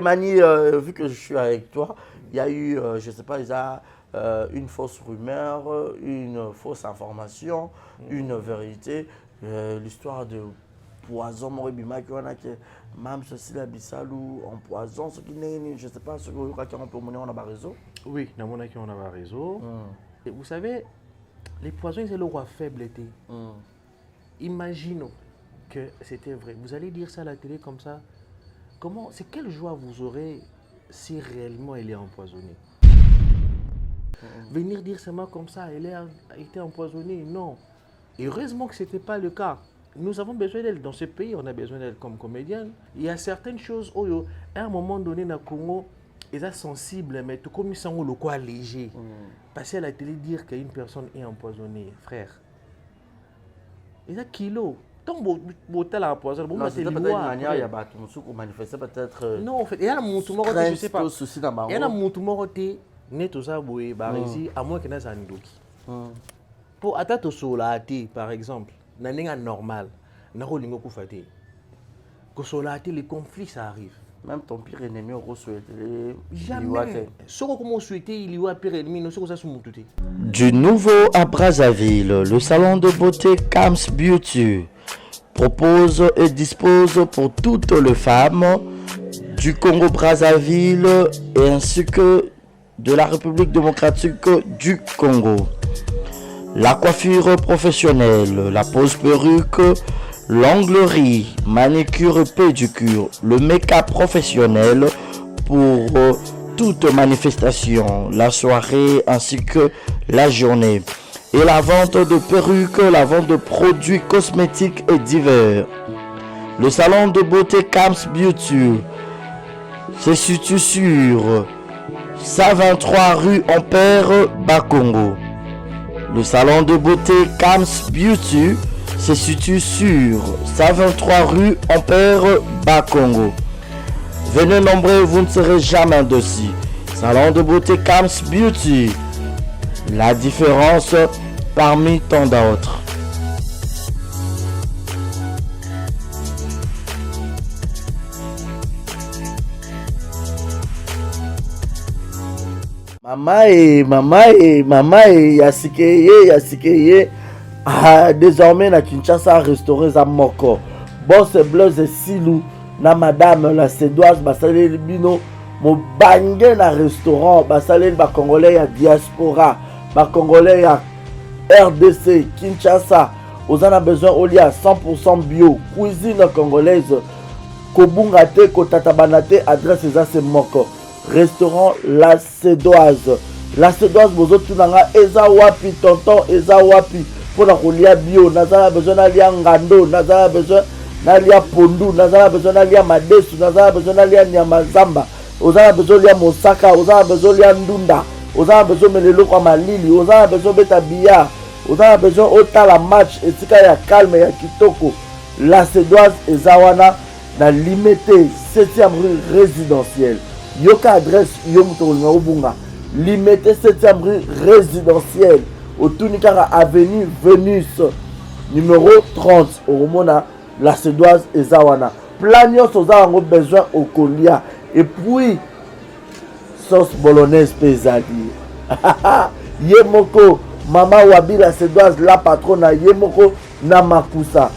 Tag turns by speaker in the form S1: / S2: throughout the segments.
S1: Mani, vu que je suis avec toi, il y a eu, je ne sais pas, une fausse rumeur, une fausse information, une vérité. L'histoire de poison, Moribima, qui a que même ceci, la Bissalou, en poison, ce qui n'est, je ne sais pas, ce qu'on peut mener, on a un réseau.
S2: Oui, on a un réseau. Et vous savez, les poisons, c'est le roi faible. Imaginons que c'était vrai. Vous allez dire ça à la télé comme ça. Comment, c'est quelle joie vous aurez si réellement elle est empoisonnée? Venir dire seulement comme ça, elle a été empoisonnée, non. Et heureusement que ce n'était pas le cas. Nous avons besoin d'elle. Dans ce pays, on a besoin d'elle comme comédienne. Il y a certaines choses où, à un moment donné, dans le Congo, ils sont sensibles, mais tout comme ils sont le quoi léger. Passer à la télé dire qu'une personne est empoisonnée, frère. Ils ont kilo. Tant que la empoisonné, bon,
S1: c'est peut-être une manière, il y a manifester peut-être.
S2: Non, en fait, il y a un mouton mort, je sais pas. Il y a un mouton mort, net tout ça, à moins qu'il y ait un doki. Pour atteindre le par exemple, dans un normal, dans un lingo koufate. Que les conflits, ça arrive.
S1: Même ton pire ennemi au souhaité.
S2: Jamais. Ce qu'on souhaité, il y a pire ennemi, non, c'est ça sous mon tout.
S1: Du nouveau à Brazzaville, le salon de beauté Kams Beauty propose et dispose pour toutes les femmes du Congo-Brazzaville et ainsi que de la République démocratique du Congo. La coiffure professionnelle, la pose perruque, l'onglerie, manicure et pédicure, le make-up professionnel pour toute manifestation, la soirée ainsi que la journée. Et la vente de perruques, la vente de produits cosmétiques et divers. Le salon de beauté Kams Beauty se situe sur 123 rue Ampère Bakongo. Le salon de beauté Kams Beauty se situe sur 123 rue Ampère Bakongo. Venez nombreux, vous ne serez jamais dessus. Salon de beauté Kams Beauty. La différence parmi tant d'autres. Mama yasikeye. Désormais na Kinshasa restauré za moko. Boss Blaise Silou na madame la Sédoise basaleli bino mobange na restaurant basaleli ba congolais ya diaspora, ba congolais ya RDC Kinshasa. Vous en avez besoin au à 100% bio, cuisine congolaise. Kobunga te kotatabana te, adresse za moko. Restaurant La Sédoise. La Sédoise bozo tunanga eza wapi tonton eza wapi pour la kolia bio. Nazala besoin d'alia ngando, nazala besoin d'alia pondu, nazala besoin d'alia madesu, nazala besoin d'alia nyamazamba. Ozala besoin d'alia mosaka, ozala besoin d'alia ndunda, ozala besoin melelo kwa malili, ozala besoin beta billard, ozala besoin otala match etika ya calme ya kitoko. La Sédoise ezawana na limité 7e rue résidentielle. Yoka adresse yomutolinga obunga. Limité 7e rue résidentielle. Au Tunikara avenue Vénus numéro 30 au Romona. La Sédoise et Zawana. Planios aux avons besoin au Kolia. Et puis sauce bolognaise pesadi. Yemoko Mama Wabi la Sédoise la patronne Yemoko Namakusa.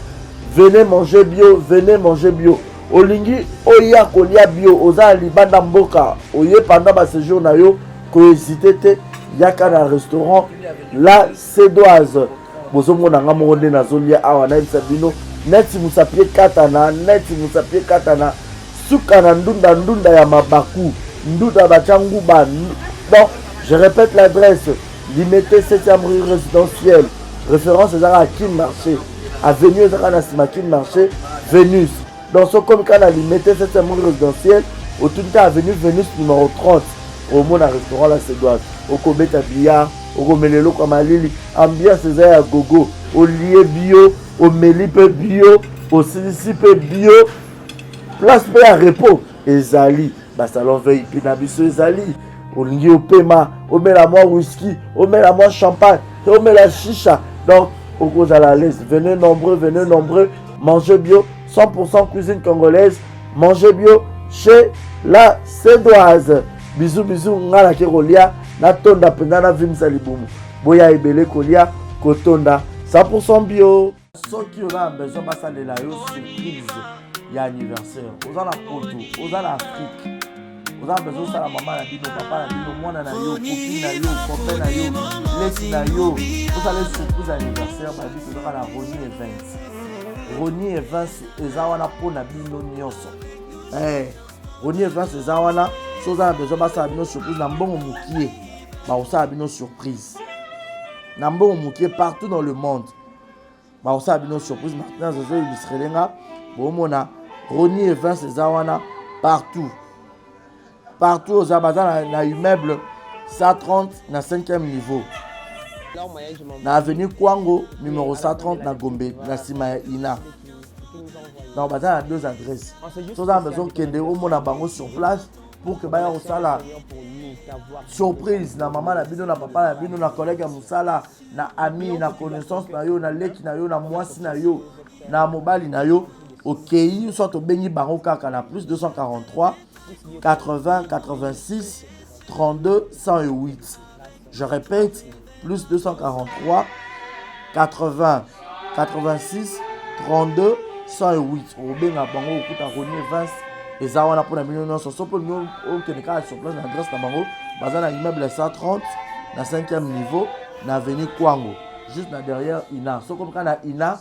S1: Venez manger bio, venez manger bio. Olingi oya kolia bio oza libanda mboka oye pendant ba séjour na yo ko hésiter te yaka na restaurant La Sédoise. Bozo mona nga monde na zolia awa na bino neti musapie katana suka na ndunda ya mabaku ndunda bachangu ba. Bon, je répète l'adresse. Limité 7e rue résidentielle. Référence à Kin Marché. Avenue Ezaka Kin Marché. Vénus. Dans ce comme cas, on a limité 7e rue résidentielle. Au tout cas, avenue Vénus numéro 30. Au monde à restaurant La Sédoise. Au Kobeta Billard. Au Gomelelo Kamalili. Ambiance Zaya Gogo. Au lieu bio. Au Melipe bio. Au Silicipe bio. Place P à repos. Ezali. Salon veille. Pinabiso Ezali. Au lieu au paiement. Au met la moi whisky. Au met la moi champagne. Au met la chicha. Donc, au cause à la laisse. Venez nombreux. Mangez bio. 100% cuisine congolaise. Mangez bio chez la Cédoise. Bisous, bisous, ngala ke kolia, na tonda penda na vimsa libumu. Boya ebele kolia, kotonda, 100% bio. Soki on a besoin de la surprise, il y a anniversaire. Aux en Poto, aux en Afrique. Aux en besoin de la maman, la bino, papa, la bino, moi, na yo, copine, na yo, copain, na yo, laisse na yo. Vous allez surprise anniversaire, ma vie, vous aurez la Ronnie Evans. Ronnie Evans, ezawana pour na bino nyonso. Ronnie Evans, ezawana. Si vous avez besoin de la surprise, na mbongo mukie. Bah, vous avez une surprise. Na mbongo mukie partout dans le monde. Bah, vous avez une surprise. Maintenant, je vais illustrer les gars. Bon, mon a Ronnie Evans, ezawana partout. Partout aux Amazon, na immeuble 130 na 5e niveau. Na avenue Kwango, numéro 130 na Gombe, na Sima Ina. Donc, il y a 2 adresses. Si vous avez besoin de au monde bango sur place pour que baya osala surprise na maman na bino na papa na bino na collègue ya musala na ami na connaissance na yo na leki na yo na mwasi na yo na mobali na yo OK soit to bengi bango kaka na plus 243 80 86 32 108. Je répète, plus 243 80 86 32 108. Au benga bango okuta Ronnie Evans ezawana pour la million so pour nous au Kenya sur place na adresse na bango bazana immeuble 130 na 5e niveau na avenue Kwango juste na derrière Ina. So comme kana Ina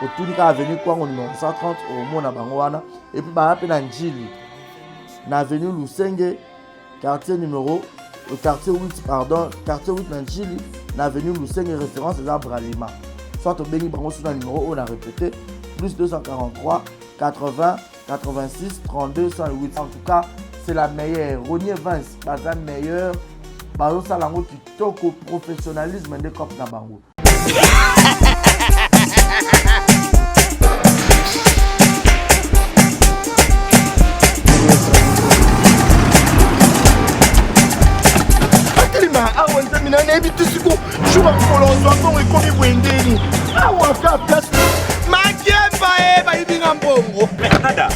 S1: autour de avenue Kwango numéro 130 au mona bango wana et puis ba appel na Njili na avenue Lusenge quartier 8 pardon quartier 8 na Njili na avenue Lusenge référence des Bralima. Soit au béni bango sur le numéro on a répété plus 243 80 86 32 108. En tout cas, c'est la meilleure. Ronnie Evans, la meilleure. Bazo salango qui toque au professionnalisme des copes na bango.
S3: Awa nzamina na ebi tusiku shuba kolonzo mbongo ekomi bwendeni awa ka place makemba ba ibinga mbongo.
S4: Dada,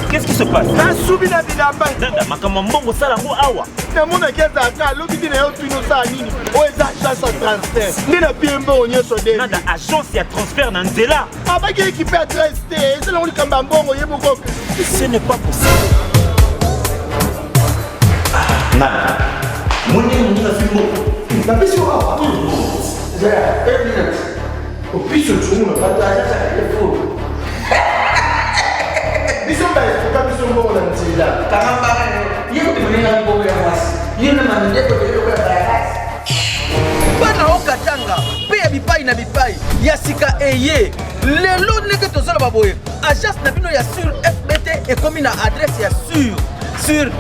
S4: qu'est-ce qui se passe?
S3: Na subi na bilamba
S4: Dada, makama mbongo sala ngo awa.
S3: Na mona keza ka lobi dina yo tuino sa nini o eza chance à transfert ndina piembo onyeso de
S4: Nada agence ya transfert na nzela.
S3: abaki équipe adresse te c'est là on likamba mbongo yeboko.
S4: Ce n'est pas possible. Nada. Moni na fimbo.
S3: Na pesi yo awa. Ja, 1 minute. O piso tsumu na pataja sa telefone. Biso ba est biso mbongo na nzela.
S5: Kama yeye mwenye mbongo ya mwasi. Yeye na mandeko ndio kwa baraka.
S6: Bana okatanga pe ya bipai na bipai ya sika eye lelo ndenge tozala baboye agence na bino ya sur FBT ekomi na adresse ya sur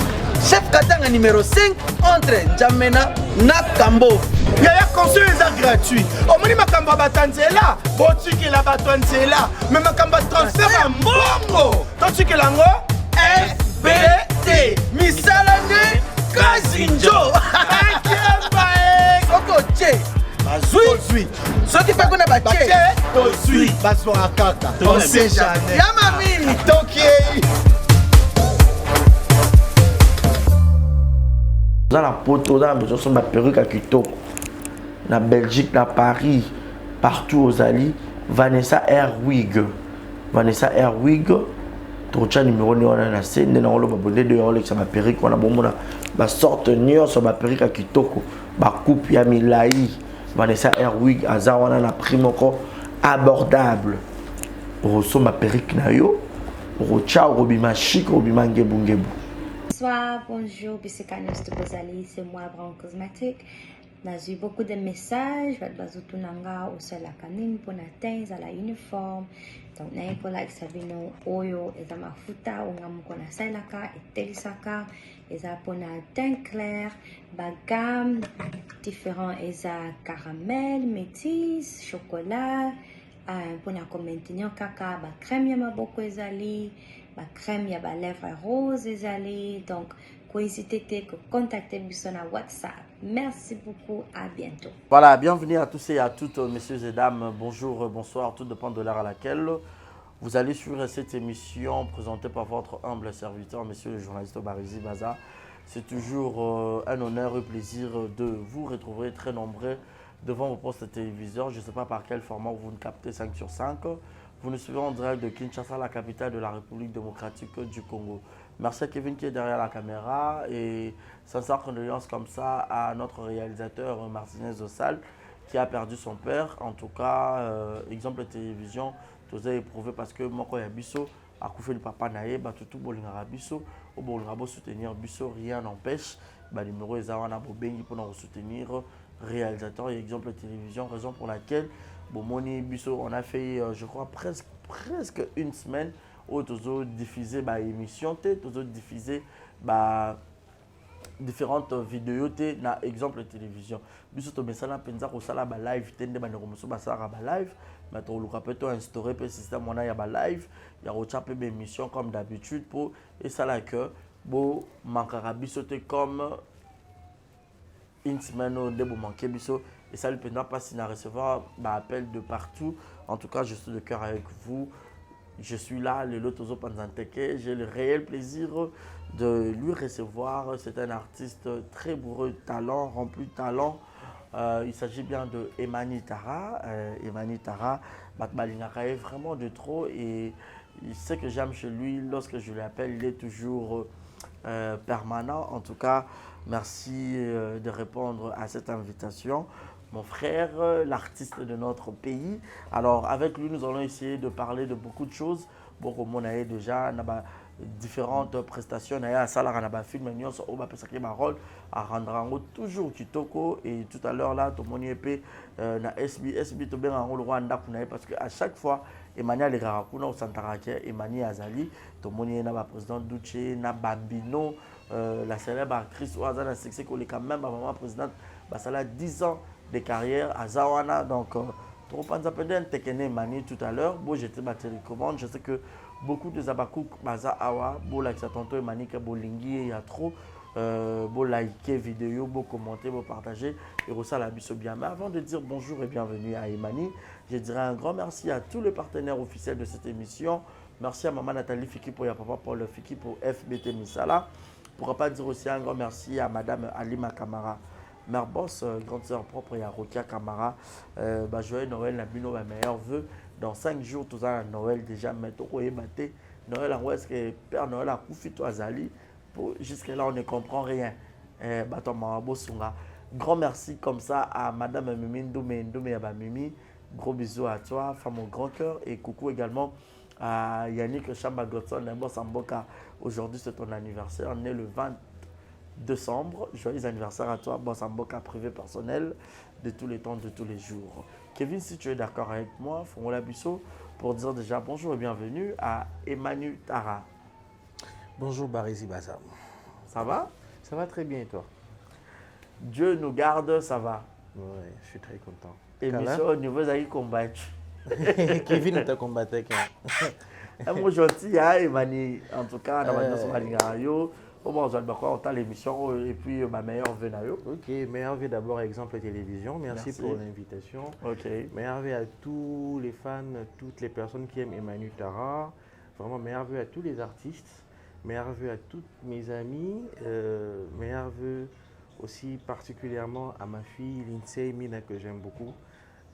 S6: chef Katanga numéro 5 entre Njamena na Kambo.
S3: Yaya conseil est gratuit. Au moins makamba batanzela, botiki la batanzela, mais makamba transfert à mbongo. Totiki lango
S6: FBT misala ne kazinjo. Koko che bazui soki pe kuna bache
S3: tozui basora kaka. On sait jamais.
S6: ya mami
S3: Toki.
S1: Dans la poto, dans la perruque à Kitoko, na Belgique, na Paris, partout aux alliés, Vanessa Airwig. Vanessa Airwig, ton numéro on a assez, on a abonné de Rolex à ma perruque, on a bon ma sorte nion sur ma perruque à Kitoko, ma coupe ya milai. Vanessa Airwig, azawana na prime encore abordable. Rosso ma perruque na yo, rocha robima chic, robima ngebu ngebu.
S7: Bonsoir, bonjour, Bissekanos de Bozali, c'est moi, Brown Cosmétique. J'ai eu beaucoup de messages, Bazutunanga, au sol la canine, pour atteindre à la uniforme. Donc, n'a pas like Sabino, Oyo, et ma futa, ou n'a Sailaka, et Telisaka, et ça pour teint clair, bagam, différents, et ça caramel, métis, chocolat, pour maintenir caca, crème, yama beaucoup, ezali. Ma crème, il y a ma lèvre rose et allez. Donc, n'hésitez pas à contacter sur WhatsApp. Merci beaucoup, à bientôt.
S1: Voilà, bienvenue à tous et à toutes, messieurs et dames. Bonjour, bonsoir, tout dépend de l'heure à laquelle Vous allez suivre cette émission présentée par votre humble serviteur, monsieur le journaliste Barizi Baza. C'est toujours un honneur et plaisir de vous retrouver très nombreux devant vos postes téléviseurs. Je ne sais pas par quel format vous nous captez 5 sur 5. Vous nous suivez en direct de Kinshasa, la capitale de la République démocratique du Congo. Merci à Kevin qui est derrière la caméra et sincère condoléances comme ça à notre réalisateur Martinez Ossal qui a perdu son père. En tout cas, exemple de télévision, vous avez éprouvé parce que moi quand il y a Bisso, à Koufé le papa naïe, tout bolingara Bisso, au bolingara soutenir Bisso, rien n'empêche. Numéro est à Bobengi pour nous soutenir réalisateur et exemple de télévision, raison pour laquelle Moni Bisso, on a fait, je crois, presque une semaine où nous avons diffusé l'émission, nous avons diffusé différentes vidéos na exemple de télévision. Biso to mesala penza ko sala ba live tende ba ndeko muso ba sala ba live, mais to luka peto instaurer pe système on a ya ba live, ya ko chape be émission comme d'habitude pour et ça là que bo mankara biso te comme une semaine de bo manquer biso et ça le pendant pas si na recevoir ba appel de partout. En tout cas, je suis de cœur avec vous. Je suis là, le Lotozo Panzanteke. J'ai le réel plaisir de lui recevoir. C'est un artiste très bourreux de talent, rempli de talent. Il s'agit bien de Emani Tara. Emani Tara, Batbalingaka est vraiment de trop. Et ce que j'aime chez lui, lorsque je l'appelle, il est toujours permanent. En tout cas, merci de répondre à cette invitation. Mon frère, l'artiste de notre pays. Alors, avec lui, nous allons essayer de parler de beaucoup de choses. Bon, comme on a déjà différentes prestations, on a un film, on va passer un rôle à rendre toujours kitoko. Et tout à l'heure, là, tout le monde est na SB, tout bien en Rwanda, parce qu'à chaque fois, Emmanuel Legarakuna au Santarake, Emmanuel Azali, tout le monde est na président Duce, na Bambino, la célèbre actrice Ouazana Sexé, qui est quand même maman présidente, ça a 10 ans de carrière à Zawana. Donc, trop pas de tekene mani tout à l'heure. Bon, j'étais ma télécommande. Je sais que beaucoup de Zabakouk, Baza Awa, bon, like ça tantôt, Mani, Bolingi, il y a trop. Bon, liker vidéo, bon, commenter, bon, partager. Et ça, la biso bien. Mais avant de dire bonjour et bienvenue à Emani, je dirais un grand merci à tous les partenaires officiels de cette émission. Merci à maman Nathalie Fiki pour ya papa Paul Fiki pour FBT Misala. Pourquoi pas dire aussi un grand merci à madame Alima Kamara. Mère Boss, grande sœur propre, et à Rokia Kamara. Joël Noël, la bino, mes meilleurs vœux. Dans 5 jours, tout ça, Noël déjà, mais tout est batté. Noël, en est-ce que Père Noël a couffé toi, Zali. Jusque-là, on ne comprend rien. Grand merci comme ça à Madame Mimi Ndoumé Mimi. Gros bisous à toi, femme au grand cœur. Et coucou également à Yannick Chamba Godson, Boss Amboka. Aujourd'hui, c'est ton anniversaire, né le 20 décembre. Joyeux anniversaire à toi, Boss Amboka privé personnel de tous les temps, de tous les jours. Kevin, si tu es d'accord avec moi, Fongola Bisso, pour dire déjà bonjour et bienvenue à Emani Tara.
S2: Bonjour Barizi Baza.
S1: Ça va?
S2: Ça va très bien et toi?
S1: Dieu nous garde, ça va.
S2: Oui, je suis très content.
S1: Et Bisso, au niveau d'aller combattre.
S2: Kevin t'a combattu.
S1: Moi, gentil, Emani. En tout cas, on va dire on t'a l'émission et puis ma meilleure vœu.
S2: Ok, meilleure vœu d'abord exemple télévision. Merci pour l'invitation.
S1: Ok.
S2: Meilleure vœu à tous les fans, toutes les personnes qui aiment Emani Tara. Vraiment meilleure vœu à tous les artistes. Meilleure vœu à toutes mes amies. Meilleure vœu aussi particulièrement à ma fille Lindsay Mina que j'aime beaucoup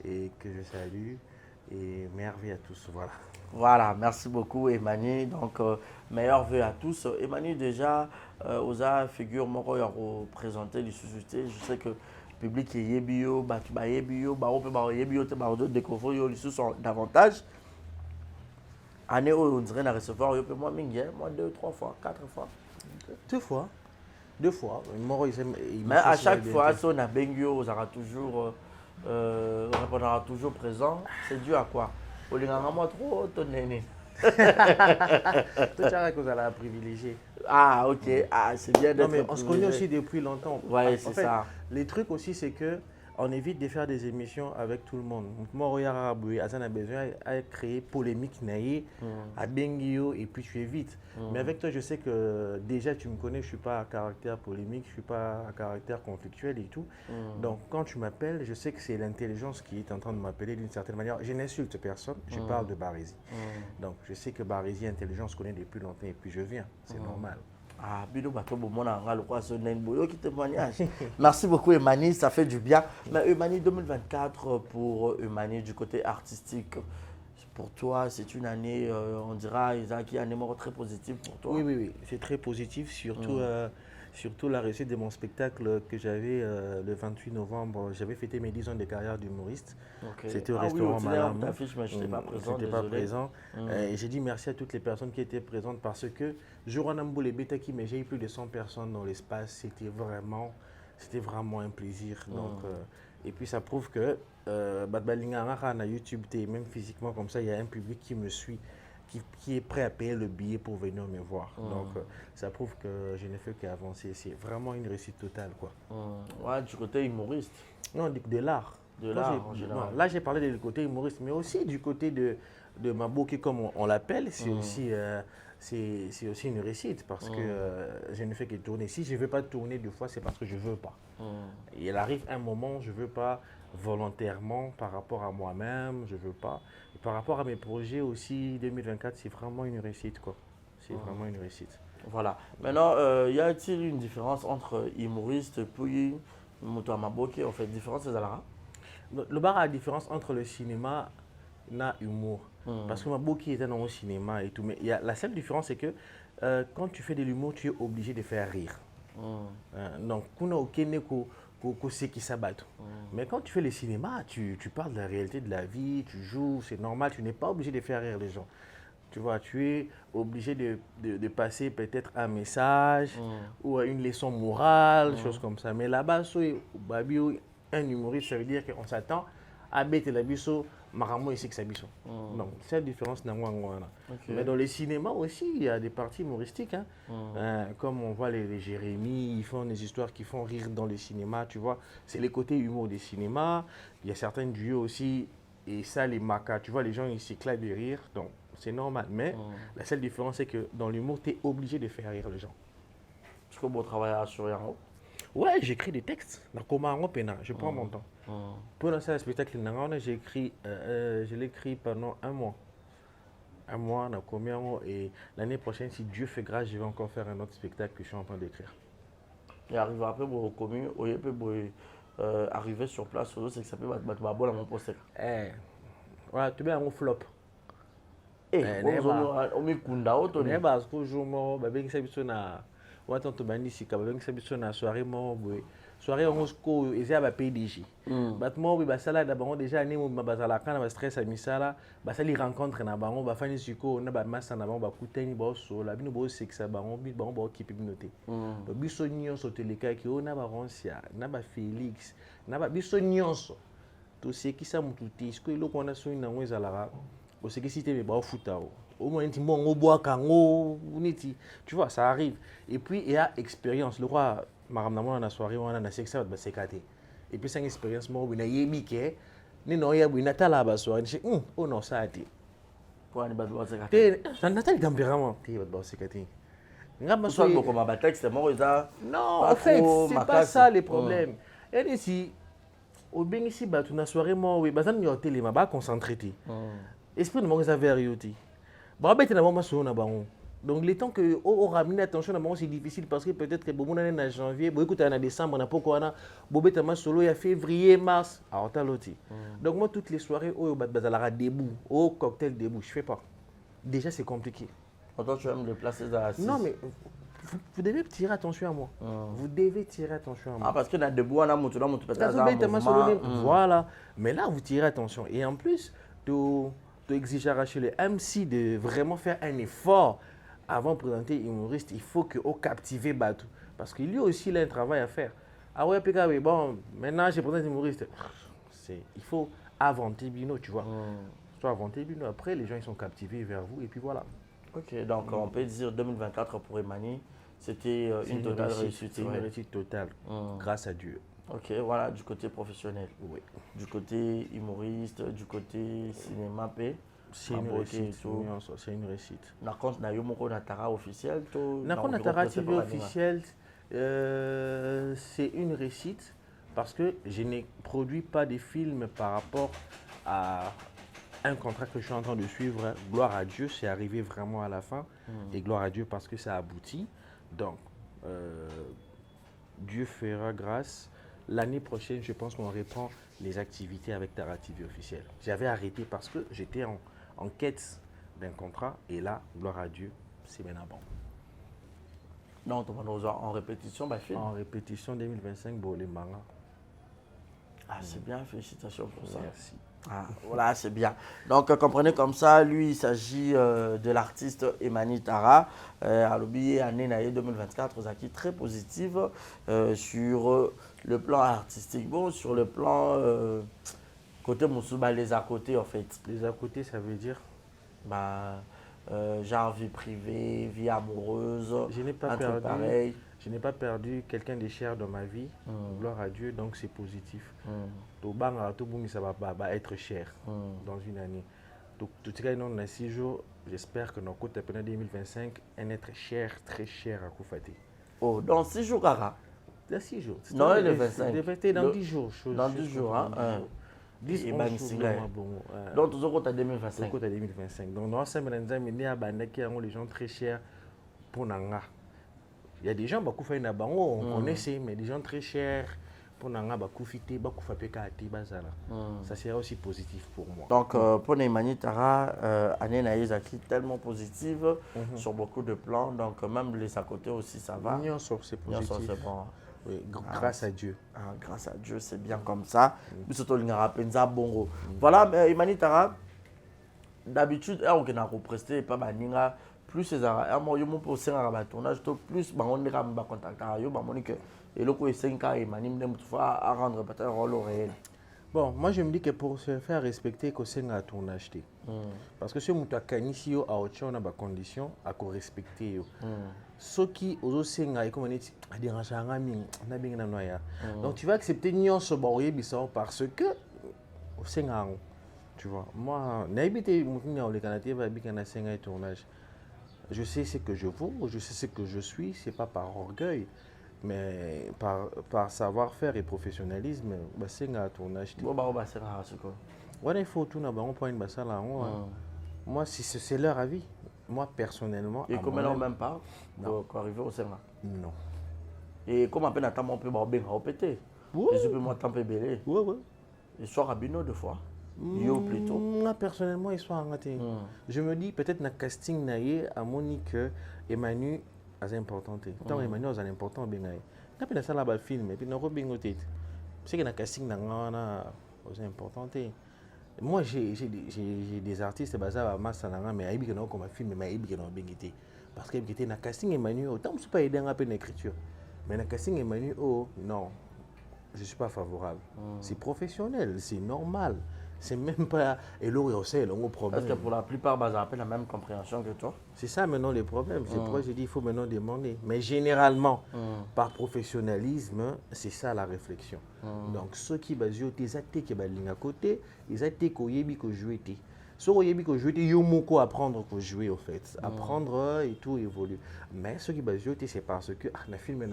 S2: et que je salue. Et meilleure vœu à tous. Voilà.
S1: Voilà, merci beaucoup Emani. Donc, meilleurs vœux à tous. Emani, déjà, osa figure moi présenter les sociétés. Je sais que le public est yébio, découvrir les sous davantage. Année où on dirait recevoir, moi, 2, 3 fois, 4 fois.
S2: 2 fois. 2 fois.
S1: Mais à chaque fois, si on a Bengio, on sera toujours, répondra toujours présent. C'est dû à quoi? Moi trop ton néné.
S2: Tout ça que vous allez privilégier.
S1: Ah ok, ah, c'est bien d'être.
S2: Non mais on se connaît aussi depuis longtemps.
S1: Ouais, c'est ça.
S2: Les trucs aussi c'est que on évite de faire des émissions avec tout le monde. Moi, regarde, Azan a besoin de créer polémique, à Bengio, et puis tu évites. Mais avec toi, je sais que déjà, tu me connais, je ne suis pas à caractère polémique, je ne suis pas à caractère conflictuel et tout. Donc, quand tu m'appelles, je sais que c'est l'intelligence qui est en train de m'appeler d'une certaine manière. Je n'insulte personne, je parle de Barési. Donc, je sais que Barési, intelligence, connaît depuis longtemps, et puis je viens, c'est normal.
S1: Ah, Bilo Bato Bomona, le roi Sonen Boyo qui témoignage. Merci beaucoup, Emani, ça fait du bien. Mais Emani 2024, pour Emani, du côté artistique, pour toi, c'est une année, on dira, Isaac, une année très positive pour toi.
S2: Oui, c'est très positif, surtout la réussite de mon spectacle que j'avais le 28 novembre. J'avais fêté mes 10 ans de carrière d'humoriste. C'était au restaurant Malam.
S1: Je n'étais pas présent.
S2: J'étais pas présent. Et j'ai dit merci à toutes les personnes qui étaient présentes parce que Joranambo les Betaki, mais j'ai eu plus de 100 personnes dans l'espace. C'était vraiment un plaisir. Donc, et puis ça prouve que na YouTube, même physiquement comme ça, il y a un public qui me suit. Qui est prêt à payer le billet pour venir me voir. Donc, ça prouve que je n'ai fait qu'avancer. C'est vraiment une réussite totale, quoi.
S1: Ouais, du côté humoriste.
S2: Non, de l'art.
S1: De l'art, en général.
S2: Là, j'ai parlé du côté humoriste, mais aussi du côté de Maboki, comme on l'appelle. C'est aussi une réussite parce que je ne fais que tourner. Si je ne veux pas tourner deux fois, c'est parce que je ne veux pas. Il arrive un moment où je ne veux pas volontairement par rapport à moi-même, je ne veux pas. Et par rapport à mes projets aussi, 2024, c'est vraiment une réussite, quoi. C'est vraiment une réussite.
S1: Voilà. Maintenant, y a-t-il une différence entre humoriste puis Moto Maboki? En fait, différence, c'est là.
S2: Le bar a la différence entre le cinéma et l'humour. Parce que Maboki était dans le cinéma et tout. Mais la seule différence, c'est que quand tu fais de l'humour, tu es obligé de faire rire. Donc, mais quand tu fais le cinéma, tu parles de la réalité de la vie, tu joues, c'est normal, tu n'es pas obligé de faire rire les gens. Tu vois, tu es obligé de passer peut-être un message ou une leçon morale, choses comme ça. Mais là-bas, un humoriste, ça veut dire qu'on s'attend à bête la biso, maramo ici que ça biso. Donc, c'est la différence. Mais dans le cinéma aussi, il y a des parties humoristiques. Comme on voit les Jérémy, ils font des histoires qui font rire dans le cinéma, tu vois. C'est le côté humour des cinémas. Il y a certains duos aussi, et ça, les macas, tu vois, les gens, ils s'éclatent de rire. Donc, c'est normal. Mais la seule différence, c'est que dans l'humour, tu es obligé de faire rire les gens.
S1: Est-ce que vous travaillez à Suriango?
S2: Ouais, j'écris des textes. Je prends mon temps. Pour lancer le spectacle, je l'ai écrit pendant un mois. Et l'année prochaine, si Dieu fait grâce, je vais encore faire un autre spectacle que je suis en train d'écrire.
S1: Et arriver après pour commun, arriver sur place, c'est que ça peut battre ma bonne à mon poste.
S2: Voilà, tu mets un flop.
S1: On met Kunda auto.
S2: Parce que je soirée soirée on se eza ba PDG batmo ba sala da bango déjà ne mo bazala kana ba stress a misala ba sali rencontre na bango ba fani siko na ba masa na bango ba kuteni ba so la bino bo sexa bango bi bango ba kipe binote to biso nyonso teleka ki ona ba Ronsia na ba Félix na ba biso nyonso to sekisa mutu te siko iloko na so ina ngweza la o sekisi te ba futao au moins tu vois, ça arrive. Et puis, il y a expérience. Le roi, dans la soirée, on a un sexe, et puis, c'est une expérience, moi, il y a une soirée, oh non, ça a été.
S1: Pour aller battre
S2: ça n'a pas de tempérament. Non, en fait, c'est pas ça le problème. Et ici, au bien ici, tu as soirée, moi, oui, bah, ça n'y a pas de temps, concentré. Esprit de mon vers Yoti. Donc, les temps que on ramène attention, c'est difficile parce que peut-être que bon en janvier, beaucoup en décembre, on a pourquoi on a solo il février, mars, à Otaloti. Donc moi toutes les soirées au bazar debout, au cocktail debout, je fais pas. Déjà c'est compliqué.
S1: Quand tu aimes le placer là.
S2: Non mais vous devez tirer attention à moi. Vous devez tirer attention à moi.
S1: Ah parce que là debout on a monté là, peut-être.
S2: Voilà. Mais là vous tirez attention et en plus exiger chez les MC de vraiment faire un effort avant de présenter humoriste, il faut que au captiver Batou parce qu'il y a aussi là un travail à faire. Ah ouais, bon, maintenant je présente humoriste. Il faut inventer Bino, tu vois. Soit inventer Bino, après les gens ils sont captivés vers vous et puis voilà.
S1: Ok, donc on peut dire 2024 pour Emani, c'était une totale réussite.
S2: C'était une réussite totale, grâce à Dieu.
S1: Ok, voilà, du côté professionnel.
S2: Oui.
S1: Du côté humoriste, du côté cinéma,
S2: C'est une réussite. C'est une réussite.
S1: Na compte na yo moko na Tara officiel to
S2: Na compte na Tara TV officiel, c'est une réussite parce que je ne produis pas des films par rapport à un contrat que je suis en train de suivre. Gloire à Dieu, c'est arrivé vraiment à la fin. Et gloire à Dieu parce que ça aboutit. Donc, Dieu fera grâce. L'année prochaine, je pense qu'on reprend les activités avec Tara TV officiel. J'avais arrêté parce que j'étais en quête d'un contrat. Et là, gloire à Dieu, c'est maintenant bon.
S1: Non, tu vas en répétition, bah, film.
S2: En répétition 2025, bon, les mangas.
S1: Ah, c'est bien, félicitations pour ça.
S2: Merci.
S1: Ah, voilà, c'est bien. Donc, comprenez comme ça, lui, il s'agit de l'artiste Emani Tara. À l'oublié, année 2024, Zaki, très positive sur le plan artistique. Bon, sur le plan côté Moussouba, les à côté, en fait.
S2: Les à côté, ça veut dire
S1: genre vie privée, vie amoureuse,
S2: je n'ai pas
S1: un truc
S2: perdu.
S1: pareil.
S2: Je n'ai pas perdu quelqu'un de cher dans ma vie, gloire à Dieu, donc c'est positif. Tout ça va être cher dans une année. Tout cas, on a 6 jours, j'espère que nos côtes en 2025 vont être cher, très cher à Koufati.
S1: Oh, dans 6 jours, Kara?
S2: Dans 6 jours.
S1: Non, le 25.
S2: Dans 10 jours.
S1: Dans 10 jours, hein?
S2: 10 jours.
S1: Donc, toujours à 2025.
S2: Donc, 2025. Donc, nous sommes les gens très chers pour Nanga. Il y a des gens qui font des bango, on connaît, mais des gens très chers pour Nanga, ça serait aussi positif pour moi.
S1: Donc, pour Emani Tara, année naïsaki tellement positive sur beaucoup de plans. Donc, même les à côté aussi, ça va.
S2: C'est positif.
S1: C'est bon.
S2: Oui, grâce à Dieu.
S1: Grâce à Dieu, c'est bien comme ça. Voilà, Emani Tara, d'habitude, on a represté pas baninga. Plus ces arabes, ils m'ont posé un tournage, plus on est contacté à eux, et le coup est 5 ans et à rendre un rôle réel.
S2: Bon, moi je me dis que pour se faire respecter, que c'est un tournage. Parce que si on a ici à autre on a des conditions à respecter. Ce qui aux Senga et comme on dit, donc tu vas accepter Nyon ce boré parce que au Senga, tu vois. Moi, n'habitez mon les Canadiens va habiter un Senga et tournage. Je sais ce que je vaux, je sais ce que je suis, ce n'est pas par orgueil, mais par savoir-faire et professionnalisme, c'est un tournage. Il faut tout moi, si c'est leur avis, moi personnellement.
S1: Et comment on même pas pour arriver au Sénat?
S2: Non.
S1: Et comment on peut attendre un peu bien péter? Je peux m'attendre un peu belé.
S2: Oui.
S1: Et soit rabino deux fois. Yo plutôt.
S2: Moi personnellement, ils sont en je me dis peut-être dans le casting naïe à Monique Emmanuel est important. Tant Emmanuel est important bien naïe. Quand on a ça là-bas film et puis on a bien noté. C'est que dans le casting est important. Moi j'ai des artistes basés à Massananga mais ils ont comme film mais ils ont bien été parce que dans le casting Emmanuel autant je suis pas aidé à peine l'écriture. Mais dans le casting Emmanuel non. Je ne suis pas favorable. C'est professionnel, c'est normal. C'est même pas Elo et Osei, le problème.
S1: Parce que pour la plupart, ils ont la même compréhension que toi.
S2: C'est ça maintenant les problèmes. C'est pourquoi j'ai dit qu'il faut maintenant demander. Mais généralement, par professionnalisme, c'est ça la réflexion. Donc ceux qui basent des athées qui basent à côté, ils athées qui ont joué. Ceux qui ont joué, ils ont beaucoup à apprendre à jouer au fait. Apprendre et tout évolue. Mais ceux qui basent c'est parce que le film est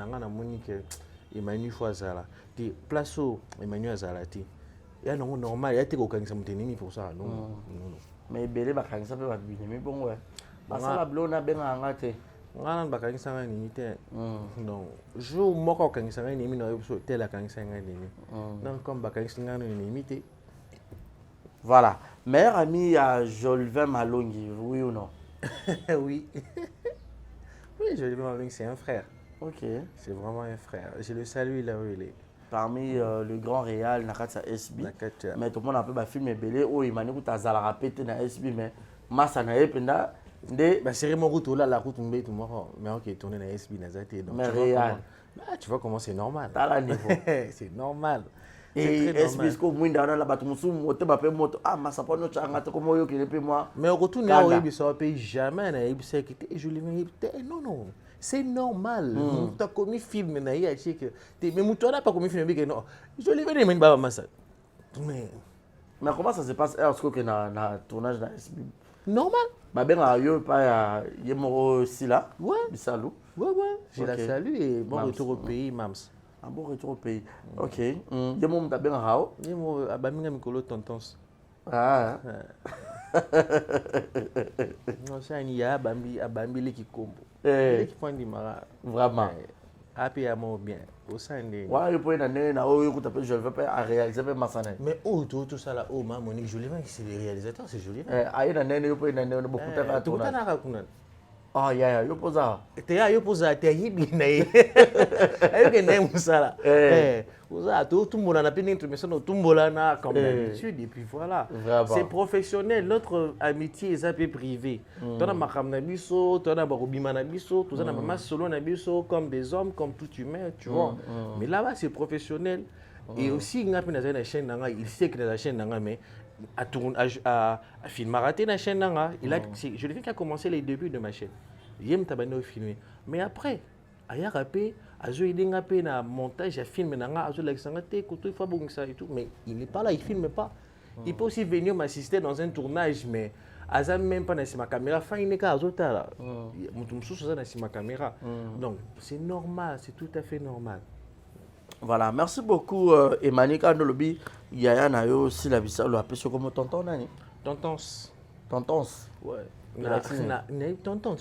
S2: Emmanuel Fouazala. Place où Emmanuel Azalati. Il y a normal, il y a des gens pour ça. Non.
S1: Mais il y a des gens qui ont été bon. Parce que la blonde a bien engagé.
S2: On a des gens qui ont été non. Je moque quand ils ont été tel à quand ils ont été. Donc, comme ils ont été.
S1: Voilà. Meilleur ami à Jolvin Malongi, oui ou non?
S2: Oui. Oui, Jolvin Malongi, c'est un frère.
S1: Ok.
S2: C'est vraiment un frère. Je le salue là où il est.
S1: Parmi le grand réal, Nakatsa SB. Mais tout le monde a peu film belé. Oh, il m'a dit que tu as répété dans SB, mais Massa n'a pas
S2: c'est mon route là, la route tombée tout mort. Mais ok, tourner dans SB,
S1: mais réal.
S2: Tu vois comment c'est normal.
S1: T'as le niveau.
S2: C'est normal.
S1: Et SB, ce que vous avez là, Massa pas notre changement, comment vous avez moi.
S2: Mais au retour, on ne peut jamais. Non. C'est normal. Tu as commis film, mais tu n'as pas commis film. Non, je l'ai vu, mais
S1: comment ça se passe lorsque tu as tournage dans SB?
S2: normal.
S1: Il y a aussi là.
S2: Ouais.
S1: Bisalou.
S2: Ouais. Je la salue et bon retour au pays, Mams.
S1: Un bon retour au pays. Ok. Il y a mon bien Rao.
S2: Il y a mon Abamina Mikolo Tontons.
S1: Ah.
S2: Non, c'est un IA, Abambi qui combo. Qui font du mara.
S1: Vraiment.
S2: Happy à mon bien. Au sein de.
S1: Ouais, il peut y avoir je ne veux pas réaliser ma scène.
S2: Mais tout ça là, ma Monique Jolivin, c'est le réalisateur, c'est Jolivin.
S1: Il y a beaucoup de
S2: tournage.
S1: Ah, il y a ça.
S2: Yo posa te hibi na ye. Que nem musala. Usa tout le monde a pris une introduction tout le monde a comme d'habitude et puis voilà. C'est professionnel, notre amitié est un peu privée. Tu as makam na biso, tu as barobima na biso, tu as maman solo na biso comme des hommes comme tout humain, tu vois. Mais là-bas c'est professionnel et aussi il y a une chaîne nanga, il sait que la chaîne nanga mais à filmer raté la chaîne nanga, je l'ai qui a commencé les débuts de ma chaîne. Yem tabano filmé. Mais après, aya rapé, azo idenga pe na montage, film nanga, azo l'exanga te koto fa bon ça et tout, mais il n'est pas là, il filme pas. Il peut aussi venir m'assister dans un tournage mais aza même pas dans ma caméra, fin il n'est qu'à azo ta là. Mutum sous ça dans ma caméra. Donc, c'est normal, c'est tout à fait normal.
S1: Voilà, merci beaucoup Emmanuel Kandolobi. Yaya na yo aussi la bisa lo appelle comme tonton nani.
S2: Tontons.
S1: Tontons.
S2: Ouais. Tontons.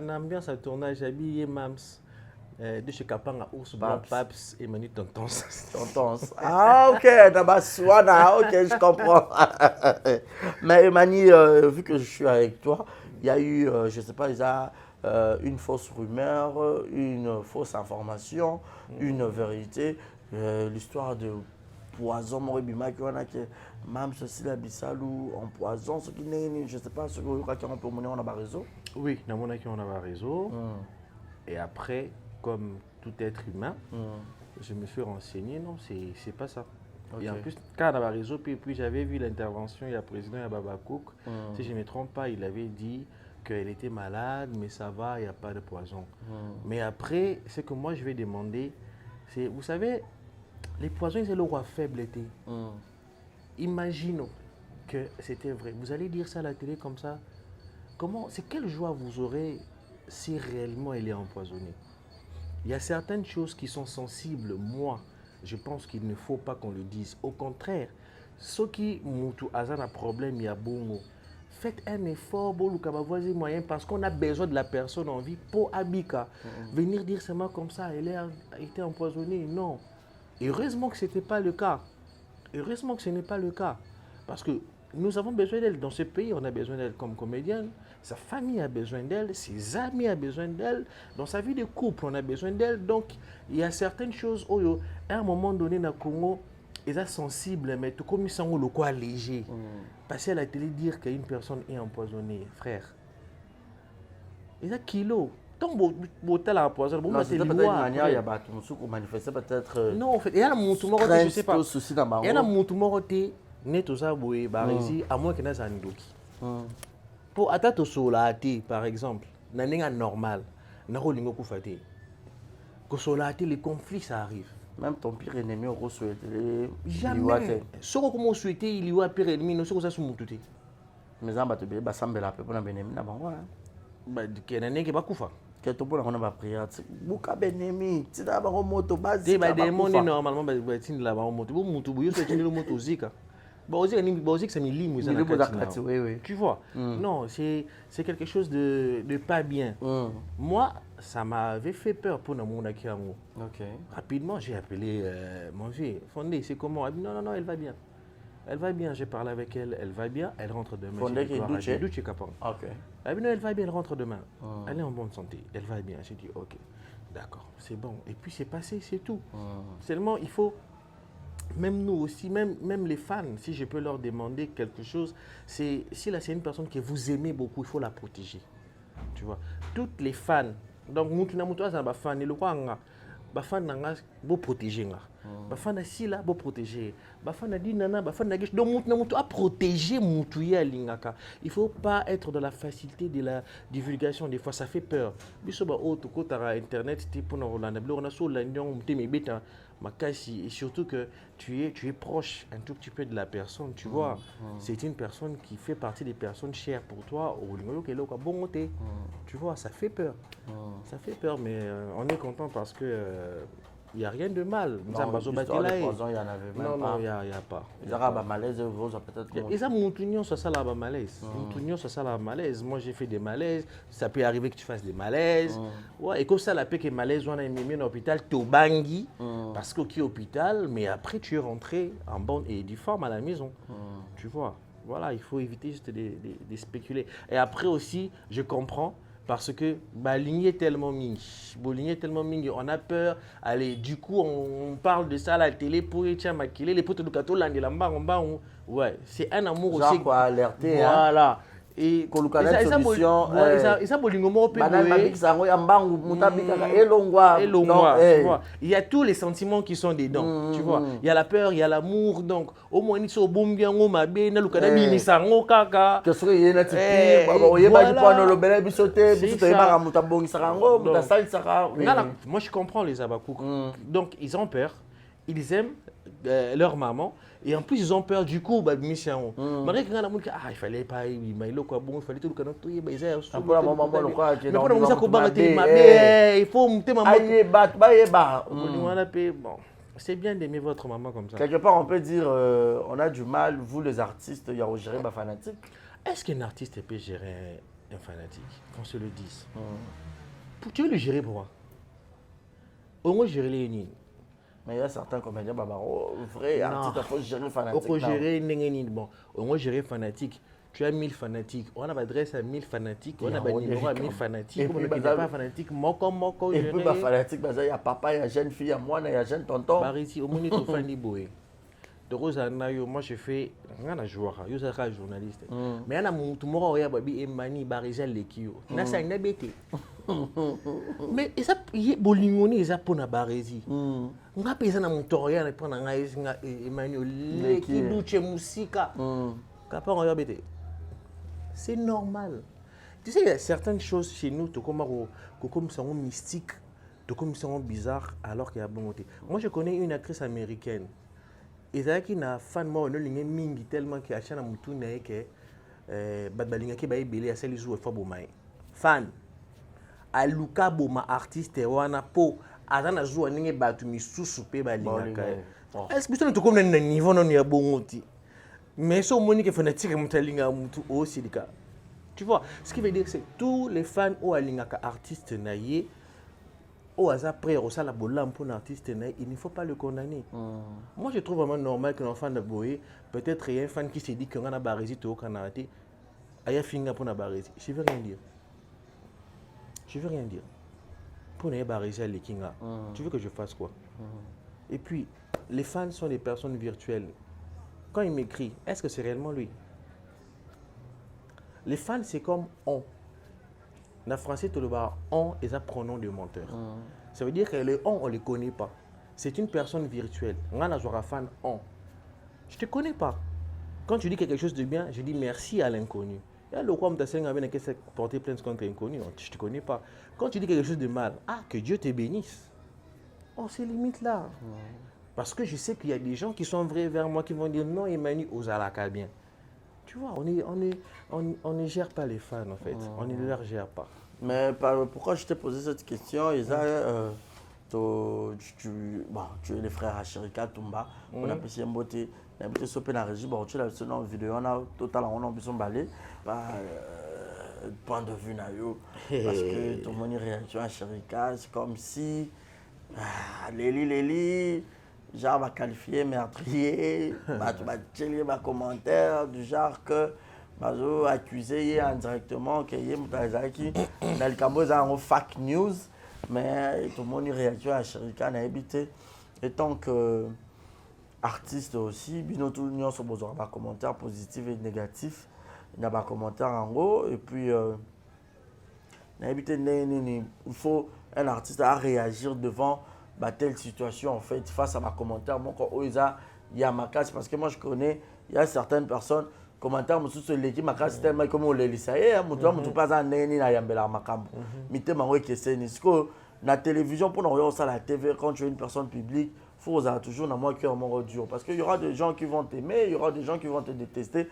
S2: N'ambiance à tournage habillé Mams. De chez Kapanga Ours Paps et Manu Tontons.
S1: Tontons. Ah ok, Nabaswana, ok, je comprends. Mais Emmanuel, vu que je suis avec toi, il y a eu, je ne sais pas, une fausse rumeur, une fausse information, une vérité. L'histoire de poison Moribima qui a que même ceci la Bissalou en poison ce qui n'est je sais pas ce qu'on peut mener on a réseau.
S2: Oui, dans mon on a réseau. Et après comme tout être humain, je me suis renseigné non, c'est pas ça. Okay. Et en plus quand on a réseau puis j'avais vu l'intervention il y a président Babakouk, si je ne me trompe pas, il avait dit qu'elle était malade mais ça va, il n'y a pas de poison. Mais après ce que moi je vais demander c'est vous savez les poisons, c'est le roi faible. Imaginons que c'était vrai. Vous allez dire ça à la télé comme ça. C'est quelle joie vous aurez si réellement elle est empoisonnée? Il y a certaines choses qui sont sensibles. Moi, je pense qu'il ne faut pas qu'on le dise. Au contraire, ceux qui ont un problème, il y a bon. Faites un effort pour le moyen parce qu'on a besoin de la personne en vie pour Abika. Venir dire seulement comme ça, elle a été empoisonnée. Non. Heureusement que ce n'était pas le cas. Heureusement que ce n'est pas le cas. Parce que nous avons besoin d'elle. Dans ce pays, on a besoin d'elle comme comédienne. Sa famille a besoin d'elle. Ses amis ont besoin d'elle. Dans sa vie de couple, on a besoin d'elle. Donc, il y a certaines choses où, à un moment donné, dans le Congo, ils sont sensibles, mais tout comme ils sont le quoi léger. Passer à la télé dire qu'une personne est empoisonnée, frère. Ils ont kilo. Non,
S1: c'est peut-être une manière, il y a des manifester peut-être.
S2: Non, en fait, il y a un mouton je sais pas. Il y a un mouton à moins qu'il y ait un doki. Pour attaquer solati, par exemple, il y a un normal. Il y a un koufate. Que solati, les conflits, ça arrive.
S1: Même ton pire ennemi au souhaité.
S2: Jamais. Ce qu'on a souhaité, il y a un pire ennemi, nous sommes à son moutou.
S1: Mais ça, tu vas sembler la paix pour un ennemi.
S2: Il y a un ennemi qui va koufa.
S1: Que tu peux avoir prière, beaucoup benemi, tu dois avoir un moto base.
S2: Des démons normalement tu la moto, moto, tu sais le moto zika. C'est tu vois. Non, c'est quelque chose de pas bien. Moi, ça m'avait fait peur pour le monde qui a moi. Rapidement, j'ai appelé mon vieux. Fondé, c'est comment? Non, elle va bien. Elle va bien, j'ai parlé avec elle, elle va bien, elle rentre demain.
S1: Fondé qui est
S2: douche Kapang. Elle va bien, elle rentre demain. Elle est en bonne santé, elle va bien. J'ai dit ok, d'accord, c'est bon. Et puis c'est passé, c'est tout. Seulement, il faut, même nous aussi, même les fans, si je peux leur demander quelque chose, c'est si là c'est une personne que vous aimez beaucoup, il faut la protéger. Tu vois, toutes les fans, donc Moutouna Moutoua, c'est un fan, et le quoi, bafana nga bo protéger nga bafana sila bo protéger bafana dinana bafana gish donc mutu a protéger mutu ya lingaka. Il faut pas être dans la facilité de la divulgation. Des fois ça fait peur biso ba auto kotara internet tipo na Rolanda blo na so la ndion mute mebeta makasi, et surtout que tu es proche un tout petit peu de la personne, tu vois. C'est une personne qui fait partie des personnes chères pour toi. Tu vois, ça fait peur. Ça fait peur, mais on est content parce que il n'y a rien de mal.
S1: Non, l'histoire des poisons, il n'y en avait même pas.
S2: Non, il n'y a pas.
S1: Ils ont malaise, peut-être.
S2: Ils ont mon ça ça la malaise. Mon ça ça la malaise. Moi j'ai fait des malaises. Ça peut arriver que tu fasses des malaises. Ouais, et comme ça la paix que malaise on a mis dans l'hôpital, tu es au bangui parce que tu es hôpital, mais après tu es rentré en bonne et du forme à la maison. Tu vois. Voilà, il faut éviter juste de spéculer. Et après aussi, je comprends. Parce que Baligny est tellement mingi, on a peur. Allez, du coup, on parle de ça à la télé pour les potes de Kato, ouais, c'est un amour
S1: genre
S2: aussi.
S1: Quoi, alerter,
S2: voilà.
S1: Hein. Et solution.
S2: Il y a tous les sentiments qui sont dedans, tu vois. Il y a la peur, il y a l'amour, donc au moins il faut bon bien au mabé, na lukana bini sango kaka.
S1: Que ce qu'il y a n'ati
S2: moi je comprends les Abakouk. Donc ils ont peur, ils aiment leur maman. Et en plus, ils ont peur du coup, il fallait pas, il fallait tout le canot, il faut monter maman. Bon, c'est bien d'aimer votre maman comme ça.
S1: Quelque part, on peut dire, on a du mal, vous les artistes, il y a gérer ma fanatique.
S2: Est-ce qu'un artiste peut gérer un fanatique, qu'on se le dise? Tu veux le gérer pour moi? Au moins, gérer les lignes.
S1: Mais il y a certains comédiens, vrai artiste, il faut gérer fanatique.
S2: Il faut gérer bon, au moins gérer fanatique. Tu as 1000 fanatiques. On a adresse à 1000 fanatiques. On a un numéro à 1000 fanatiques. On n'a pas fanatique. Moko.
S1: Et puis, fanatique, il y a papa, il y a jeune fille, il y a moi, il y a jeune tonton.
S2: Barisi, au moins, il faut faire des boys. Moi, je fais un joueur, je suis un journaliste. Mais il y a un tour, il y a un mani, Barisa, l'équipe. Il y a un bébé. Mais ça, il y a bolingoni, il y a pour na Barisi. On a payé ça dans mon toria, on a pris Emmanuel, l'équipe de musica. C'est normal. Tu sais, il y a certaines choses chez nous, comme ça, mystique, comme ça, bizarre, alors qu'il y a bon côté. Moi, je connais une actrice américaine. Et ça qui n'a fan moi on lingue mingi tellement que achana mutu na yake badbalinga ke baye belé asali zo fa bomai fan aluka boma artiste wana po azana zo ninge batu misusu pe balinga est-ce que tu comme na niveau non ya bongoti mais so moni que fanatique mutalinga mutu aussi dika tu vois ce qui veut dire que c'est tous les fans au alinga ka artiste na ye au hasard près au sala bolam pour un artiste il ne faut pas le condamner. Moi je trouve vraiment normal que l'enfant de Boé peut-être il y a un fan qui se dit qu'on a barré tout au Canada aya finga pour na barré je veux rien dire pour ne barré les kinga tu veux que je fasse quoi et puis les fans sont des personnes virtuelles quand il m'écrit est-ce que c'est réellement lui les fans c'est comme on. En français, tout le bas, on est un pronom de menteur. Ça veut dire que le on ne le connaît pas. C'est une personne virtuelle. On a un fan on. Je ne te connais pas. Quand tu dis quelque chose de bien, je dis merci à l'inconnu. Et le quoi, tu as porté plainte contre l'inconnu, je ne te connais pas. Quand tu dis quelque chose de mal, que Dieu te bénisse. On se limite là. Parce que je sais qu'il y a des gens qui sont vrais vers moi qui vont dire non, Emmanuel, aux alaka bien. Tu vois, on ne gère pas les fans en fait, on ne les gère pas.
S1: Mais pourquoi je t'ai posé cette question, Isa, tu es le frère Achirika Tumba, on a pu beauté, on a pu se la régie, tu as vu une vidéo, on a total, on a pu se balai, point de vue naïo, parce que tout le monde réaction à Achirika, c'est comme si, Léli, genre va qualifier meurtrier, va commentaire du genre que bazo accusé indirectement que y a dans le Cambodge en fake news mais tout le monde réaction à Chérika n'a habité et tant que artiste aussi bino tout nous sommes besoin de commentaires positifs et négatifs il y a pas commentaires en gros et puis n'a habité il faut un artiste à réagir devant telle situation en fait face à ma commentaire mon il y a ma casse parce que moi je connais il y a certaines personnes commentaire sur l'équipe ma casse tellement comme on les lycée mon pas en neni na yambela makambo mite mango que c'est nisco la télévision pour nous ça la TV quand tu es une personne publique faut toujours dans moi cœur mon dur parce qu'il y aura des gens qui vont t'aimer, il y aura des gens qui vont te détester.